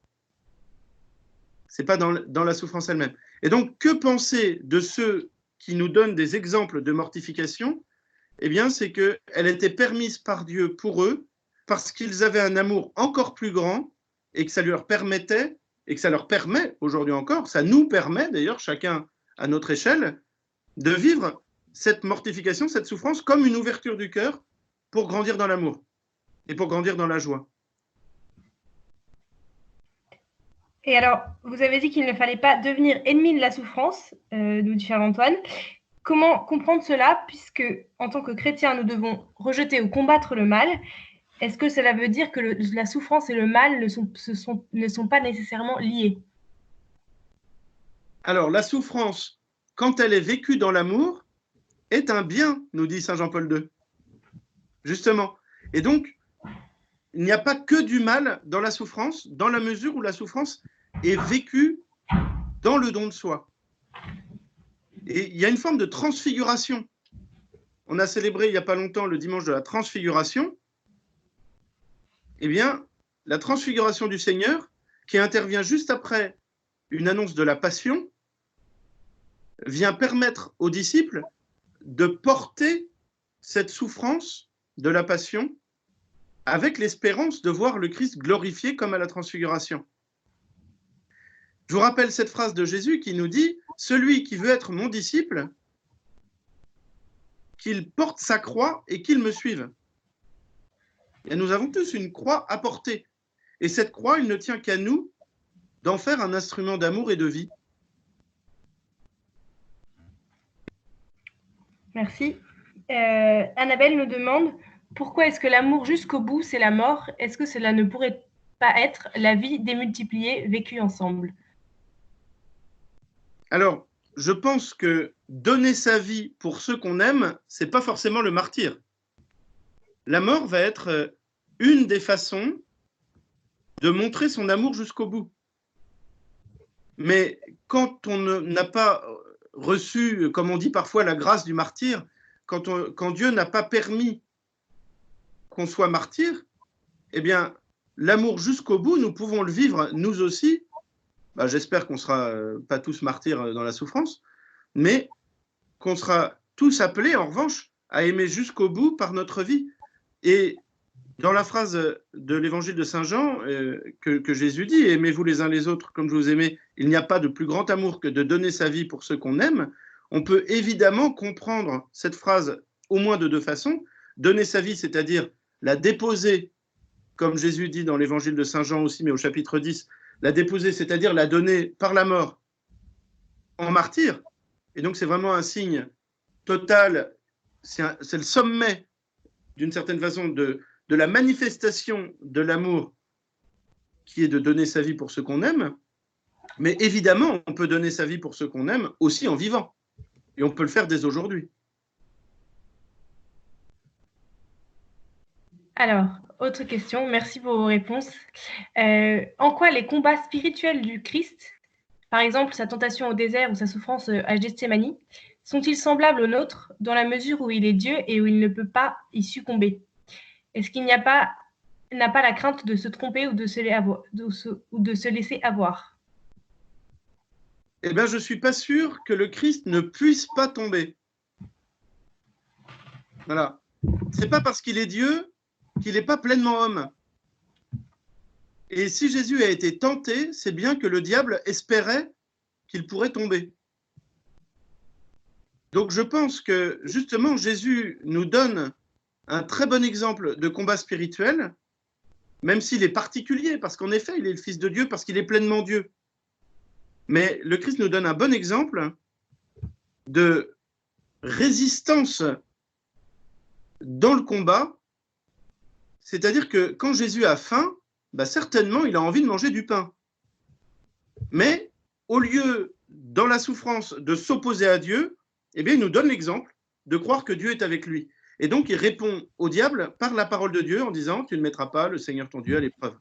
Speaker 1: Ce n'est pas dans la souffrance elle-même. Et donc, que penser de ceux qui nous donnent des exemples de mortification? Eh bien, c'est qu'elle était permise par Dieu pour eux, parce qu'ils avaient un amour encore plus grand, et que ça leur permettait, et que ça leur permet aujourd'hui encore, ça nous permet d'ailleurs, chacun à notre échelle, de vivre cette mortification, cette souffrance, comme une ouverture du cœur pour grandir dans l'amour et pour grandir dans la joie.
Speaker 3: Et alors, vous avez dit qu'il ne fallait pas devenir ennemi de la souffrance, nous dit Charles Antoine. Comment comprendre cela, puisque en tant que chrétiens, nous devons rejeter ou combattre le mal? Est-ce que cela veut dire que la souffrance et le mal ne sont pas nécessairement liés?
Speaker 1: Alors, la souffrance, quand elle est vécue dans l'amour, est un bien, nous dit saint Jean-Paul II. Justement. Et donc, il n'y a pas que du mal dans la souffrance, dans la mesure où la souffrance est vécue dans le don de soi. Et il y a une forme de transfiguration. On a célébré il n'y a pas longtemps le dimanche de la transfiguration. Eh bien, la transfiguration du Seigneur, qui intervient juste après une annonce de la passion, vient permettre aux disciples de porter cette souffrance de la passion avec l'espérance de voir le Christ glorifié comme à la transfiguration. Je vous rappelle cette phrase de Jésus qui nous dit « Celui qui veut être mon disciple, qu'il porte sa croix et qu'il me suive. » Et nous avons tous une croix à porter. Et cette croix, il ne tient qu'à nous d'en faire un instrument d'amour et de vie.
Speaker 3: Merci. Annabelle nous demande pourquoi est-ce que l'amour jusqu'au bout, c'est la mort? Est-ce que cela ne pourrait pas être la vie démultipliée vécue ensemble?
Speaker 1: Alors, je pense que donner sa vie pour ceux qu'on aime, c'est pas forcément le martyre. La mort va être une des façons de montrer son amour jusqu'au bout. Mais quand on n'a pas reçu, comme on dit parfois, la grâce du martyr, quand Dieu n'a pas permis qu'on soit martyr, eh bien, l'amour jusqu'au bout, nous pouvons le vivre, nous aussi. Bah, j'espère qu'on ne sera pas tous martyrs dans la souffrance, mais qu'on sera tous appelés, en revanche, à aimer jusqu'au bout par notre vie. Et dans la phrase de l'évangile de Saint Jean, que Jésus dit « Aimez-vous les uns les autres comme je vous aimais, il n'y a pas de plus grand amour que de donner sa vie pour ceux qu'on aime », on peut évidemment comprendre cette phrase au moins de deux façons. Donner sa vie, c'est-à-dire la déposer, comme Jésus dit dans l'évangile de Saint Jean aussi, mais au chapitre 10, la déposer, c'est-à-dire la donner par la mort en martyr. Et donc c'est vraiment un signe total, c'est le sommet, d'une certaine façon, de la manifestation de l'amour qui est de donner sa vie pour ceux qu'on aime. Mais évidemment, on peut donner sa vie pour ceux qu'on aime aussi en vivant. Et on peut le faire dès aujourd'hui.
Speaker 3: Alors, autre question, merci pour vos réponses. En quoi les combats spirituels du Christ, par exemple sa tentation au désert ou sa souffrance à Gethsémani, sont-ils semblables aux nôtres dans la mesure où il est Dieu et où il ne peut pas y succomber? Est-ce qu'il n'a pas la crainte de se tromper ou de se laisser avoir?
Speaker 1: Eh bien, je ne suis pas sûr que le Christ ne puisse pas tomber. Voilà. Ce n'est pas parce qu'il est Dieu qu'il n'est pas pleinement homme. Et si Jésus a été tenté, c'est bien que le diable espérait qu'il pourrait tomber. Donc je pense que justement Jésus nous donne un très bon exemple de combat spirituel, même s'il est particulier, parce qu'en effet, il est le Fils de Dieu, parce qu'il est pleinement Dieu. Mais le Christ nous donne un bon exemple de résistance dans le combat. C'est-à-dire que quand Jésus a faim, bah certainement, il a envie de manger du pain. Mais au lieu, dans la souffrance, de s'opposer à Dieu, eh bien, il nous donne l'exemple de croire que Dieu est avec lui. Et donc, il répond au diable par la parole de Dieu en disant « Tu ne mettras pas le Seigneur ton Dieu à l'épreuve ».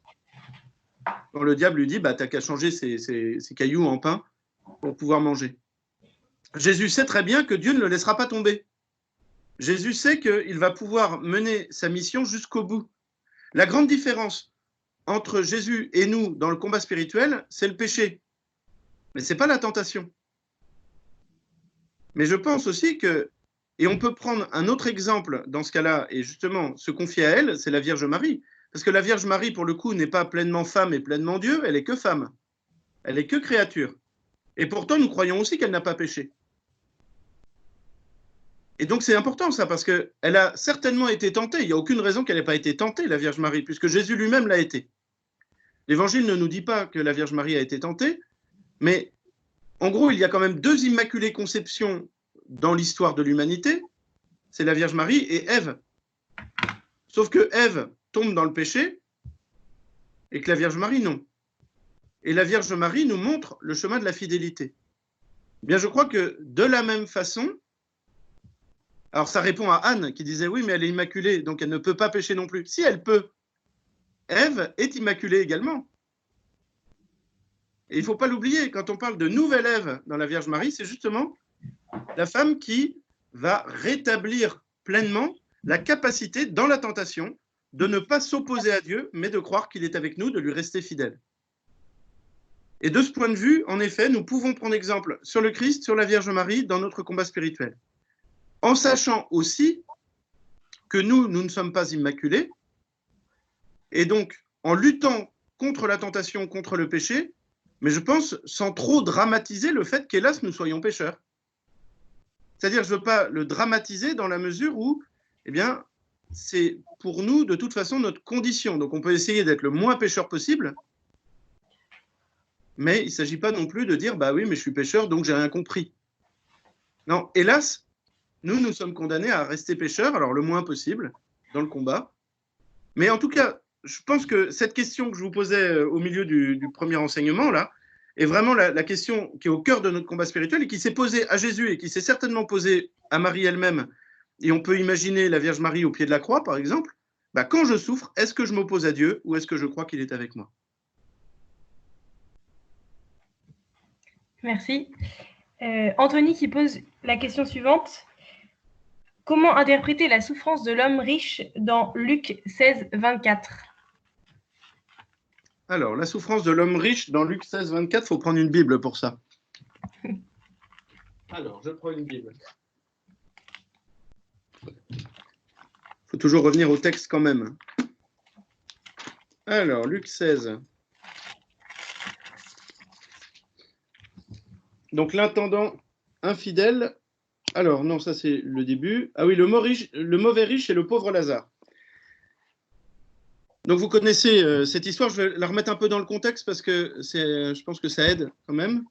Speaker 1: Quand le diable lui dit bah, « T'as qu'à changer ces cailloux en pain pour pouvoir manger ». Jésus sait très bien que Dieu ne le laissera pas tomber. Jésus sait qu'il va pouvoir mener sa mission jusqu'au bout. La grande différence entre Jésus et nous dans le combat spirituel, c'est le péché. Mais ce n'est pas la tentation. Mais je pense aussi que, et on peut prendre un autre exemple dans ce cas-là, et justement se confier à elle, c'est la Vierge Marie. Parce que la Vierge Marie, pour le coup, n'est pas pleinement femme et pleinement Dieu, elle est que femme. Elle est que créature. Et pourtant, nous croyons aussi qu'elle n'a pas péché. Et donc, c'est important, ça, parce qu'elle a certainement été tentée. Il n'y a aucune raison qu'elle n'ait pas été tentée, la Vierge Marie, puisque Jésus lui-même l'a été. L'Évangile ne nous dit pas que la Vierge Marie a été tentée, mais en gros, il y a quand même 2 immaculées conceptions dans l'histoire de l'humanité. C'est la Vierge Marie et Ève. Sauf que Ève tombe dans le péché et que la Vierge Marie, non. Et la Vierge Marie nous montre le chemin de la fidélité. Eh bien, je crois que de la même façon, alors ça répond à Anne qui disait oui, mais elle est immaculée, donc elle ne peut pas pécher non plus. Si, elle peut. Ève est immaculée également. Et il ne faut pas l'oublier, quand on parle de nouvelle Ève dans la Vierge Marie, c'est justement la femme qui va rétablir pleinement la capacité dans la tentation de ne pas s'opposer à Dieu, mais de croire qu'il est avec nous, de lui rester fidèle. Et de ce point de vue, en effet, nous pouvons prendre exemple sur le Christ, sur la Vierge Marie, dans notre combat spirituel. En sachant aussi que nous ne sommes pas immaculés, et donc en luttant contre la tentation, contre le péché, mais je pense sans trop dramatiser le fait qu'hélas, nous soyons pécheurs. C'est-à-dire, je ne veux pas le dramatiser dans la mesure où, eh bien, c'est pour nous, de toute façon, notre condition. Donc, on peut essayer d'être le moins pécheur possible, mais il ne s'agit pas non plus de dire, bah oui, mais je suis pécheur, donc j'ai rien compris. Non, hélas, nous sommes condamnés à rester pécheurs, alors le moins possible, dans le combat. Mais en tout cas, je pense que cette question que je vous posais au milieu du premier enseignement, là, est vraiment la question qui est au cœur de notre combat spirituel et qui s'est posée à Jésus et qui s'est certainement posée à Marie elle-même. Et on peut imaginer la Vierge Marie au pied de la croix, par exemple. Bah, quand je souffre, est-ce que je m'oppose à Dieu ou est-ce que je crois qu'il est avec moi?
Speaker 3: Merci. Anthony qui pose la question suivante. Comment interpréter la souffrance de l'homme riche dans Luc 16, 24 ?
Speaker 1: Alors, la souffrance de l'homme riche dans Luc 16, 24, il faut prendre une Bible pour ça. Alors, je prends une Bible. Il faut toujours revenir au texte quand même. Alors, Luc 16. Donc, l'intendant infidèle. Alors, non, ça c'est le début. Ah oui, le mauvais riche et le pauvre Lazare. Donc, vous connaissez cette histoire. Je vais la remettre un peu dans le contexte parce que je pense que ça aide quand même.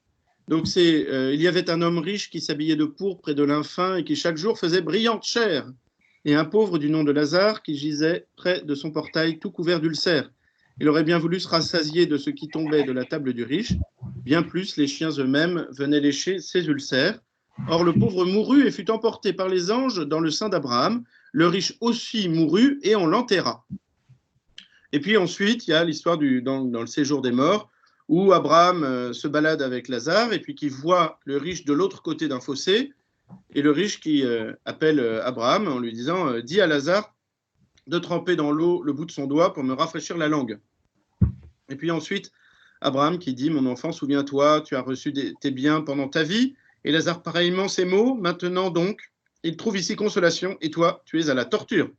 Speaker 1: Donc, il y avait un homme riche qui s'habillait de pourpre et de lin fin et qui chaque jour faisait brillante chair. Et un pauvre du nom de Lazare qui gisait près de son portail tout couvert d'ulcères. Il aurait bien voulu se rassasier de ce qui tombait de la table du riche. Bien plus, les chiens eux-mêmes venaient lécher ses ulcères. Or, le pauvre mourut et fut emporté par les anges dans le sein d'Abraham. Le riche aussi mourut et on l'enterra. Et puis ensuite, il y a l'histoire dans le séjour des morts, où Abraham se balade avec Lazare et puis qui voit le riche de l'autre côté d'un fossé, et le riche qui appelle Abraham en lui disant « Dis à Lazare de tremper dans l'eau le bout de son doigt pour me rafraîchir la langue. » Et puis ensuite, Abraham qui dit « Mon enfant, souviens-toi, tu as reçu tes biens pendant ta vie. » Et Lazare pareillement ces mots. Maintenant donc, il trouve ici consolation, et toi, tu es à la torture.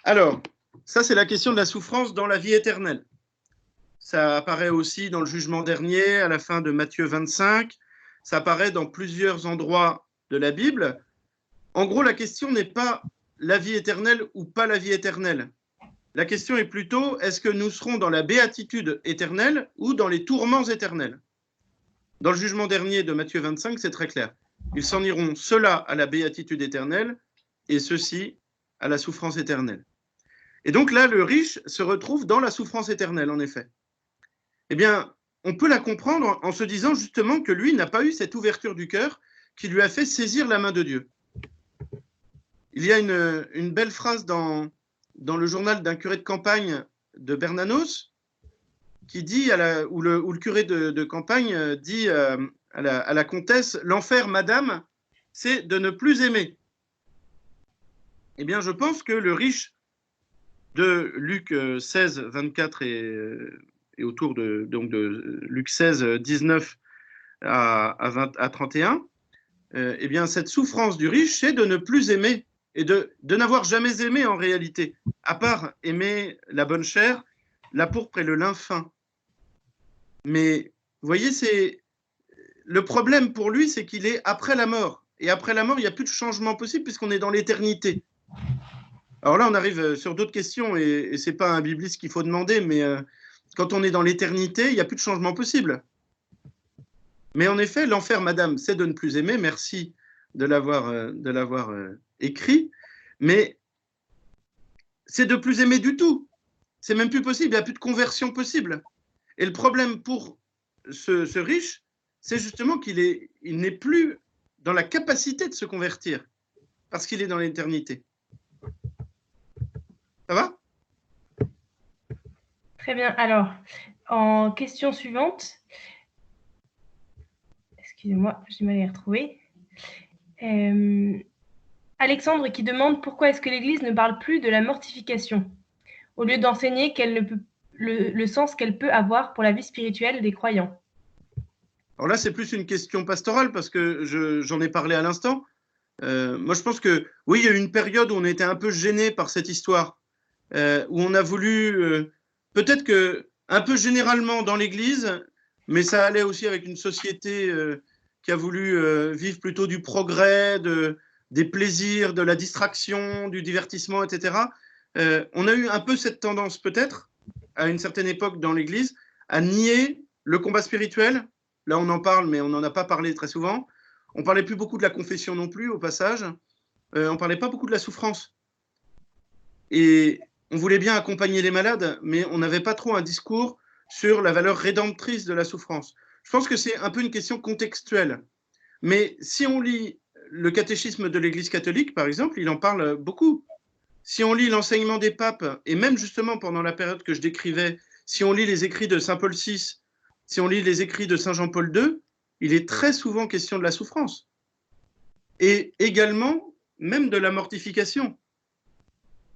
Speaker 1: Alors, ça c'est la question de la souffrance dans la vie éternelle. Ça apparaît aussi dans le jugement dernier, à la fin de Matthieu 25. Ça apparaît dans plusieurs endroits de la Bible. En gros, la question n'est pas la vie éternelle ou pas la vie éternelle. La question est plutôt, est-ce que nous serons dans la béatitude éternelle ou dans les tourments éternels? Dans le jugement dernier de Matthieu 25, c'est très clair. Ils s'en iront, ceux-là à la béatitude éternelle, et ceux-ci à la souffrance éternelle. Et donc là, le riche se retrouve dans la souffrance éternelle, en effet. Eh bien, on peut la comprendre en se disant justement que lui n'a pas eu cette ouverture du cœur qui lui a fait saisir la main de Dieu. Il y a une belle phrase dans le journal d'un curé de campagne de Bernanos qui dit, où le curé de campagne dit à la comtesse, « L'enfer, madame, c'est de ne plus aimer. » Eh bien, je pense que le riche de Luc 16, 24 et autour de Luc 16, 19 à 31, eh bien, cette souffrance du riche, c'est de ne plus aimer et de n'avoir jamais aimé en réalité, à part aimer la bonne chair, la pourpre et le lin fin. Mais vous voyez, le problème pour lui, c'est qu'il est après la mort. Et après la mort, il n'y a plus de changement possible puisqu'on est dans l'éternité. Alors là, on arrive sur d'autres questions et ce n'est pas un bibliste qu'il faut demander, mais quand on est dans l'éternité, il n'y a plus de changement possible. Mais en effet, l'enfer, madame, c'est de ne plus aimer. Merci de l'avoir écrit. Mais c'est de ne plus aimer du tout. C'est même plus possible. Il n'y a plus de conversion possible. Et le problème pour ce riche, c'est justement qu'il n'est plus dans la capacité de se convertir parce qu'il est dans l'éternité. Ça va?
Speaker 3: Très bien. Alors, en question suivante, excusez-moi, j'ai mal à les retrouver. Alexandre qui demande pourquoi est-ce que l'Église ne parle plus de la mortification au lieu d'enseigner le sens qu'elle peut avoir pour la vie spirituelle des croyants.
Speaker 1: Alors là, c'est plus une question pastorale parce que j'en ai parlé à l'instant. Moi, je pense que oui, il y a eu une période où on était un peu gêné par cette histoire, où on a voulu, peut-être que un peu généralement dans l'Église, mais ça allait aussi avec une société qui a voulu vivre plutôt du progrès, des plaisirs, de la distraction, du divertissement, etc. On a eu un peu cette tendance, peut-être, à une certaine époque dans l'Église, à nier le combat spirituel. Là, on en parle, mais on n'en a pas parlé très souvent. On ne parlait plus beaucoup de la confession non plus, au passage. On ne parlait pas beaucoup de la souffrance. Et on voulait bien accompagner les malades, mais on n'avait pas trop un discours sur la valeur rédemptrice de la souffrance. Je pense que c'est un peu une question contextuelle. Mais si on lit le catéchisme de l'Église catholique, par exemple, il en parle beaucoup. Si on lit l'enseignement des papes, et même justement pendant la période que je décrivais, si on lit les écrits de Saint Paul VI, si on lit les écrits de Saint Jean-Paul II, il est très souvent question de la souffrance. Et également, même de la mortification.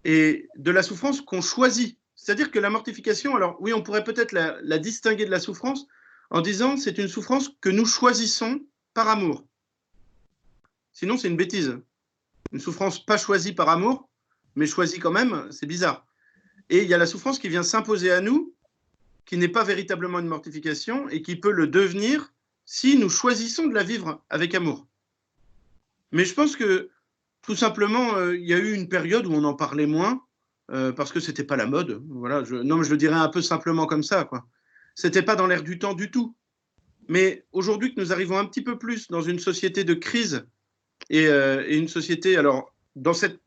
Speaker 1: Et de la souffrance qu'on choisit. C'est-à-dire que la mortification, alors oui, on pourrait peut-être la distinguer de la souffrance en disant que c'est une souffrance que nous choisissons par amour. Sinon, c'est une bêtise. Une souffrance pas choisie par amour, mais choisie quand même, c'est bizarre. Et il y a la souffrance qui vient s'imposer à nous, qui n'est pas véritablement une mortification et qui peut le devenir si nous choisissons de la vivre avec amour. Mais je pense que tout simplement, il y a eu une période où on en parlait moins parce que c'était pas la mode. Voilà, non, mais je le dirais un peu simplement comme ça, quoi. C'était pas dans l'air du temps du tout. Mais aujourd'hui que nous arrivons un petit peu plus dans une société de crise et une société, alors dans cette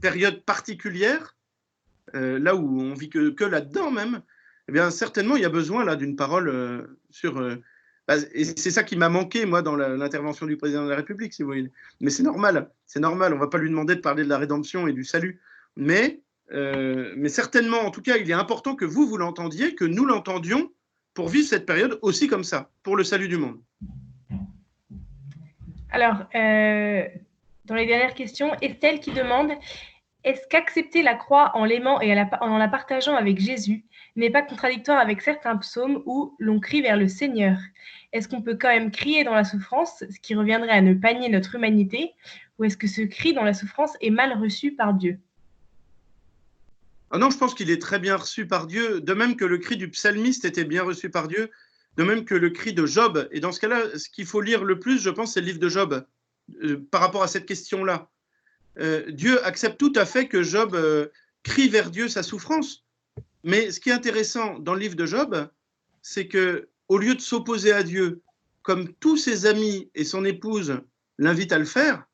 Speaker 1: période particulière, là où on vit que là-dedans même, eh bien certainement il y a besoin là d'une parole sur et c'est ça qui m'a manqué, moi, dans l'intervention du président de la République, si vous voulez. Mais c'est normal, on ne va pas lui demander de parler de la rédemption et du salut. Mais certainement, en tout cas, il est important que vous l'entendiez, que nous l'entendions pour vivre cette période aussi comme ça, pour le salut du monde.
Speaker 3: Alors, dans les dernières questions, Estelle qui demande « Est-ce qu'accepter la croix en l'aimant et en la partageant avec Jésus n'est pas contradictoire avec certains psaumes où l'on crie vers le Seigneur? Est-ce qu'on peut quand même crier dans la souffrance, ce qui reviendrait à ne pas nier notre humanité, ou est-ce que ce cri dans la souffrance est mal reçu par Dieu? »
Speaker 1: Ah non, je pense qu'il est très bien reçu par Dieu, de même que le cri du psalmiste était bien reçu par Dieu, de même que le cri de Job. Et dans ce cas-là, ce qu'il faut lire le plus, je pense, c'est le livre de Job, par rapport à cette question-là. Dieu accepte tout à fait que Job crie vers Dieu sa souffrance. Mais ce qui est intéressant dans le livre de Job, c'est que au lieu de s'opposer à Dieu, comme tous ses amis et son épouse l'invite à le faire,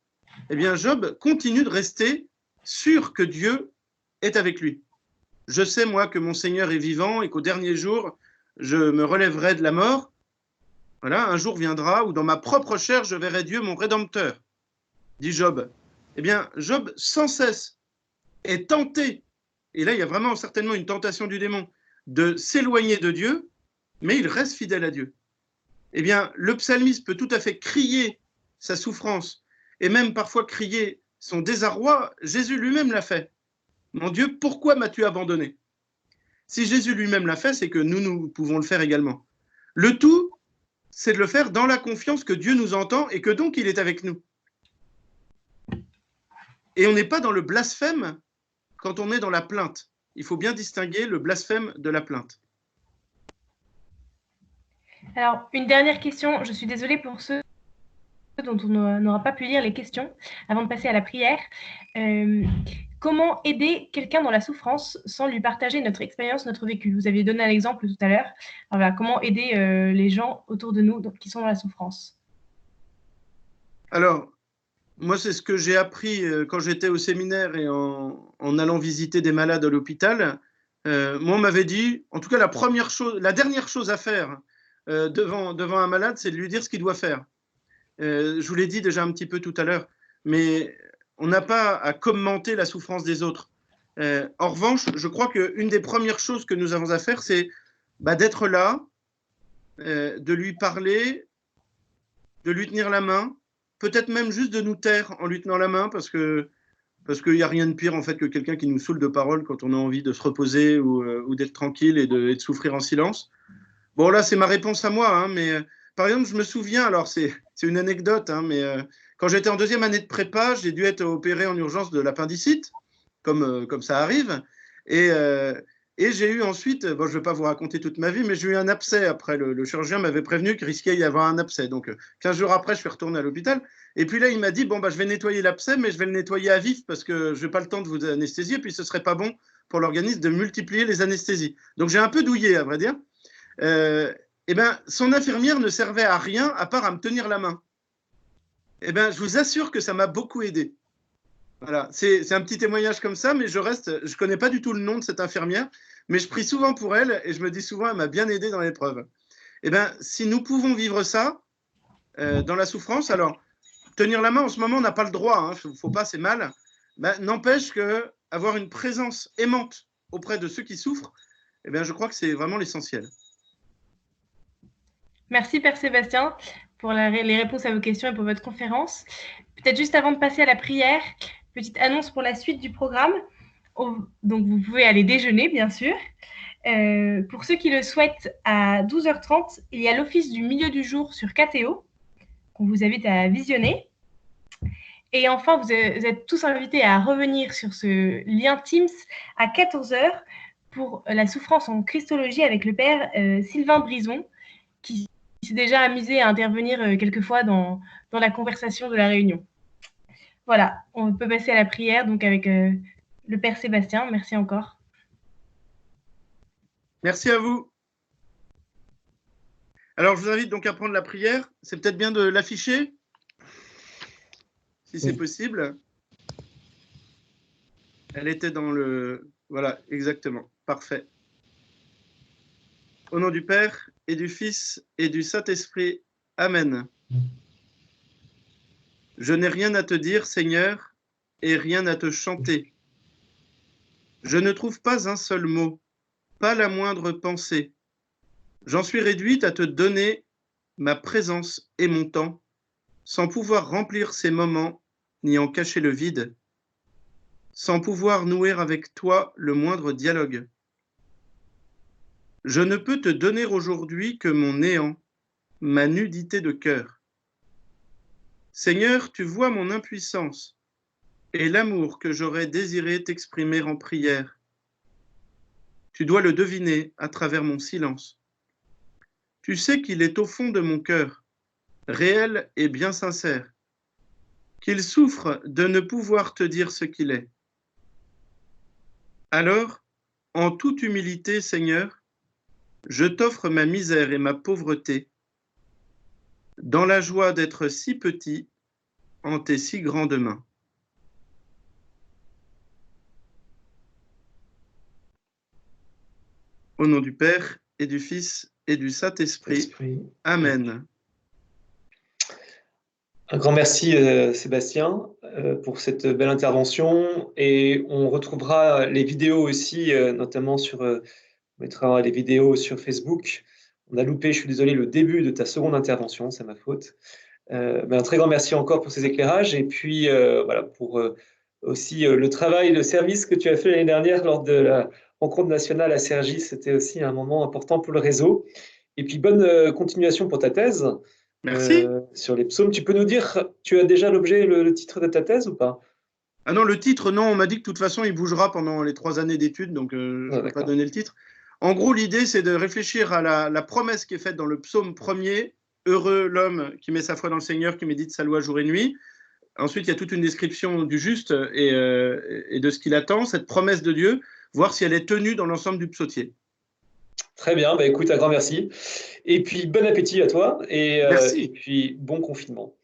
Speaker 1: eh bien Job continue de rester sûr que Dieu est avec lui. Je sais, moi, que mon Seigneur est vivant et qu'au dernier jour, je me relèverai de la mort. Voilà, un jour viendra où dans ma propre chair, je verrai Dieu, mon Rédempteur, dit Job. Eh bien, Job, sans cesse, est tenté, et là, il y a vraiment certainement une tentation du démon, de s'éloigner de Dieu, mais il reste fidèle à Dieu. Eh bien, le psalmiste peut tout à fait crier sa souffrance, et même parfois crier son désarroi. Jésus lui-même l'a fait. Mon Dieu, pourquoi m'as-tu abandonné? Si Jésus lui-même l'a fait, c'est que nous pouvons le faire également. Le tout, c'est de le faire dans la confiance que Dieu nous entend et que donc il est avec nous. Et on n'est pas dans le blasphème quand on est dans la plainte. Il faut bien distinguer le blasphème de la plainte.
Speaker 3: Alors, une dernière question. Je suis désolée pour ceux dont on n'aura pas pu lire les questions avant de passer à la prière. Comment aider quelqu'un dans la souffrance sans lui partager notre expérience, notre vécu? Vous aviez donné un exemple tout à l'heure. Voilà, comment aider les gens autour de nous qui sont dans la souffrance?
Speaker 1: Alors, moi, c'est ce que j'ai appris quand j'étais au séminaire et en allant visiter des malades à l'hôpital. Moi, on m'avait dit, en tout cas, la dernière chose à faire devant un malade, c'est de lui dire ce qu'il doit faire. Je vous l'ai dit déjà un petit peu tout à l'heure, mais on n'a pas à commenter la souffrance des autres. En revanche, je crois qu'une des premières choses que nous avons à faire, c'est d'être là, de lui parler, de lui tenir la main, peut-être même juste de nous taire en lui tenant la main, parce qu'il n'y a rien de pire en fait que quelqu'un qui nous saoule de parole quand on a envie de se reposer ou d'être tranquille et de souffrir en silence. Bon, là, c'est ma réponse à moi, hein, mais par exemple, je me souviens, alors c'est une anecdote, hein, mais quand j'étais en deuxième année de prépa, j'ai dû être opéré en urgence de l'appendicite, comme ça arrive, et j'ai eu ensuite, bon, je ne vais pas vous raconter toute ma vie, mais j'ai eu un abcès après. Le chirurgien m'avait prévenu qu'il risquait d'y avoir un abcès. Donc, 15 jours après, je suis retourné à l'hôpital. Et puis là, il m'a dit, bon, je vais nettoyer l'abcès, mais je vais le nettoyer à vif parce que je n'ai pas le temps de vous anesthésier, puis ce ne serait pas bon pour l'organisme de multiplier les anesthésies. Donc, j'ai un peu douillé, à vrai dire. Eh ben, son infirmière ne servait à rien à part à me tenir la main. Eh ben, je vous assure que ça m'a beaucoup aidé. Voilà, c'est un petit témoignage comme ça, mais je connais pas du tout le nom de cette infirmière, mais je prie souvent pour elle et je me dis souvent, elle m'a bien aidé dans l'épreuve. Eh bien, si nous pouvons vivre ça dans la souffrance, alors tenir la main en ce moment, on n'a pas le droit, hein, faut pas, c'est mal. N'empêche que avoir une présence aimante auprès de ceux qui souffrent, eh bien, je crois que c'est vraiment l'essentiel.
Speaker 3: Merci Père Sébastien pour les réponses à vos questions et pour votre conférence. Peut-être juste avant de passer à la prière, petite annonce pour la suite du programme. Donc vous pouvez aller déjeuner, bien sûr. Pour ceux qui le souhaitent, à 12h30, il y a l'office du milieu du jour sur KTO, qu'on vous invite à visionner. Et enfin, vous êtes tous invités à revenir sur ce lien Teams à 14h pour la souffrance en Christologie avec le Père Sylvain Brison, qui s'est déjà amusé à intervenir quelquefois dans la conversation de la réunion. Voilà, on peut passer à la prière donc avec le Père Sébastien. Merci encore.
Speaker 1: Merci à vous. Alors, je vous invite donc à prendre la prière. C'est peut-être bien de l'afficher, si c'est possible. Elle était dans le... Voilà, exactement. Parfait. Au nom du Père, et du Fils, et du Saint-Esprit. Amen. Je n'ai rien à te dire, Seigneur, et rien à te chanter. Je ne trouve pas un seul mot, pas la moindre pensée. J'en suis réduite à te donner ma présence et mon temps, sans pouvoir remplir ces moments, ni en cacher le vide, sans pouvoir nouer avec toi le moindre dialogue. Je ne peux te donner aujourd'hui que mon néant, ma nudité de cœur. Seigneur, tu vois mon impuissance et l'amour que j'aurais désiré t'exprimer en prière. Tu dois le deviner à travers mon silence. Tu sais qu'il est au fond de mon cœur, réel et bien sincère, qu'il souffre de ne pouvoir te dire ce qu'il est. Alors, en toute humilité, Seigneur, je t'offre ma misère et ma pauvreté, dans la joie d'être si petit en tes si grandes mains. Au nom du Père et du Fils et du Saint-Esprit. Amen.
Speaker 2: Un grand merci Sébastien pour cette belle intervention, et on retrouvera les vidéos aussi, notamment on mettra les vidéos sur Facebook. On a loupé, je suis désolé, le début de ta seconde intervention, c'est ma faute. Un très grand merci encore pour ces éclairages, et puis voilà, pour aussi le travail, le service que tu as fait l'année dernière lors de la rencontre nationale à Cergy. C'était aussi un moment important pour le réseau. Et puis bonne continuation pour ta thèse.
Speaker 1: Merci.
Speaker 2: Sur les psaumes. Tu peux nous dire, tu as déjà l'objet, le titre de ta thèse ou pas?
Speaker 1: Ah non, le titre, non, on m'a dit que de toute façon, il bougera pendant les 3 années d'études, donc je ne peux pas donner le titre. En gros, l'idée, c'est de réfléchir à la promesse qui est faite dans le psaume premier, « Heureux l'homme qui met sa foi dans le Seigneur, qui médite sa loi jour et nuit ». Ensuite, il y a toute une description du juste et de ce qu'il attend, cette promesse de Dieu, voir si elle est tenue dans l'ensemble du psautier.
Speaker 2: Très bien, écoute, un grand merci. Et puis, bon appétit à toi, et
Speaker 1: Merci.
Speaker 2: et puis bon confinement.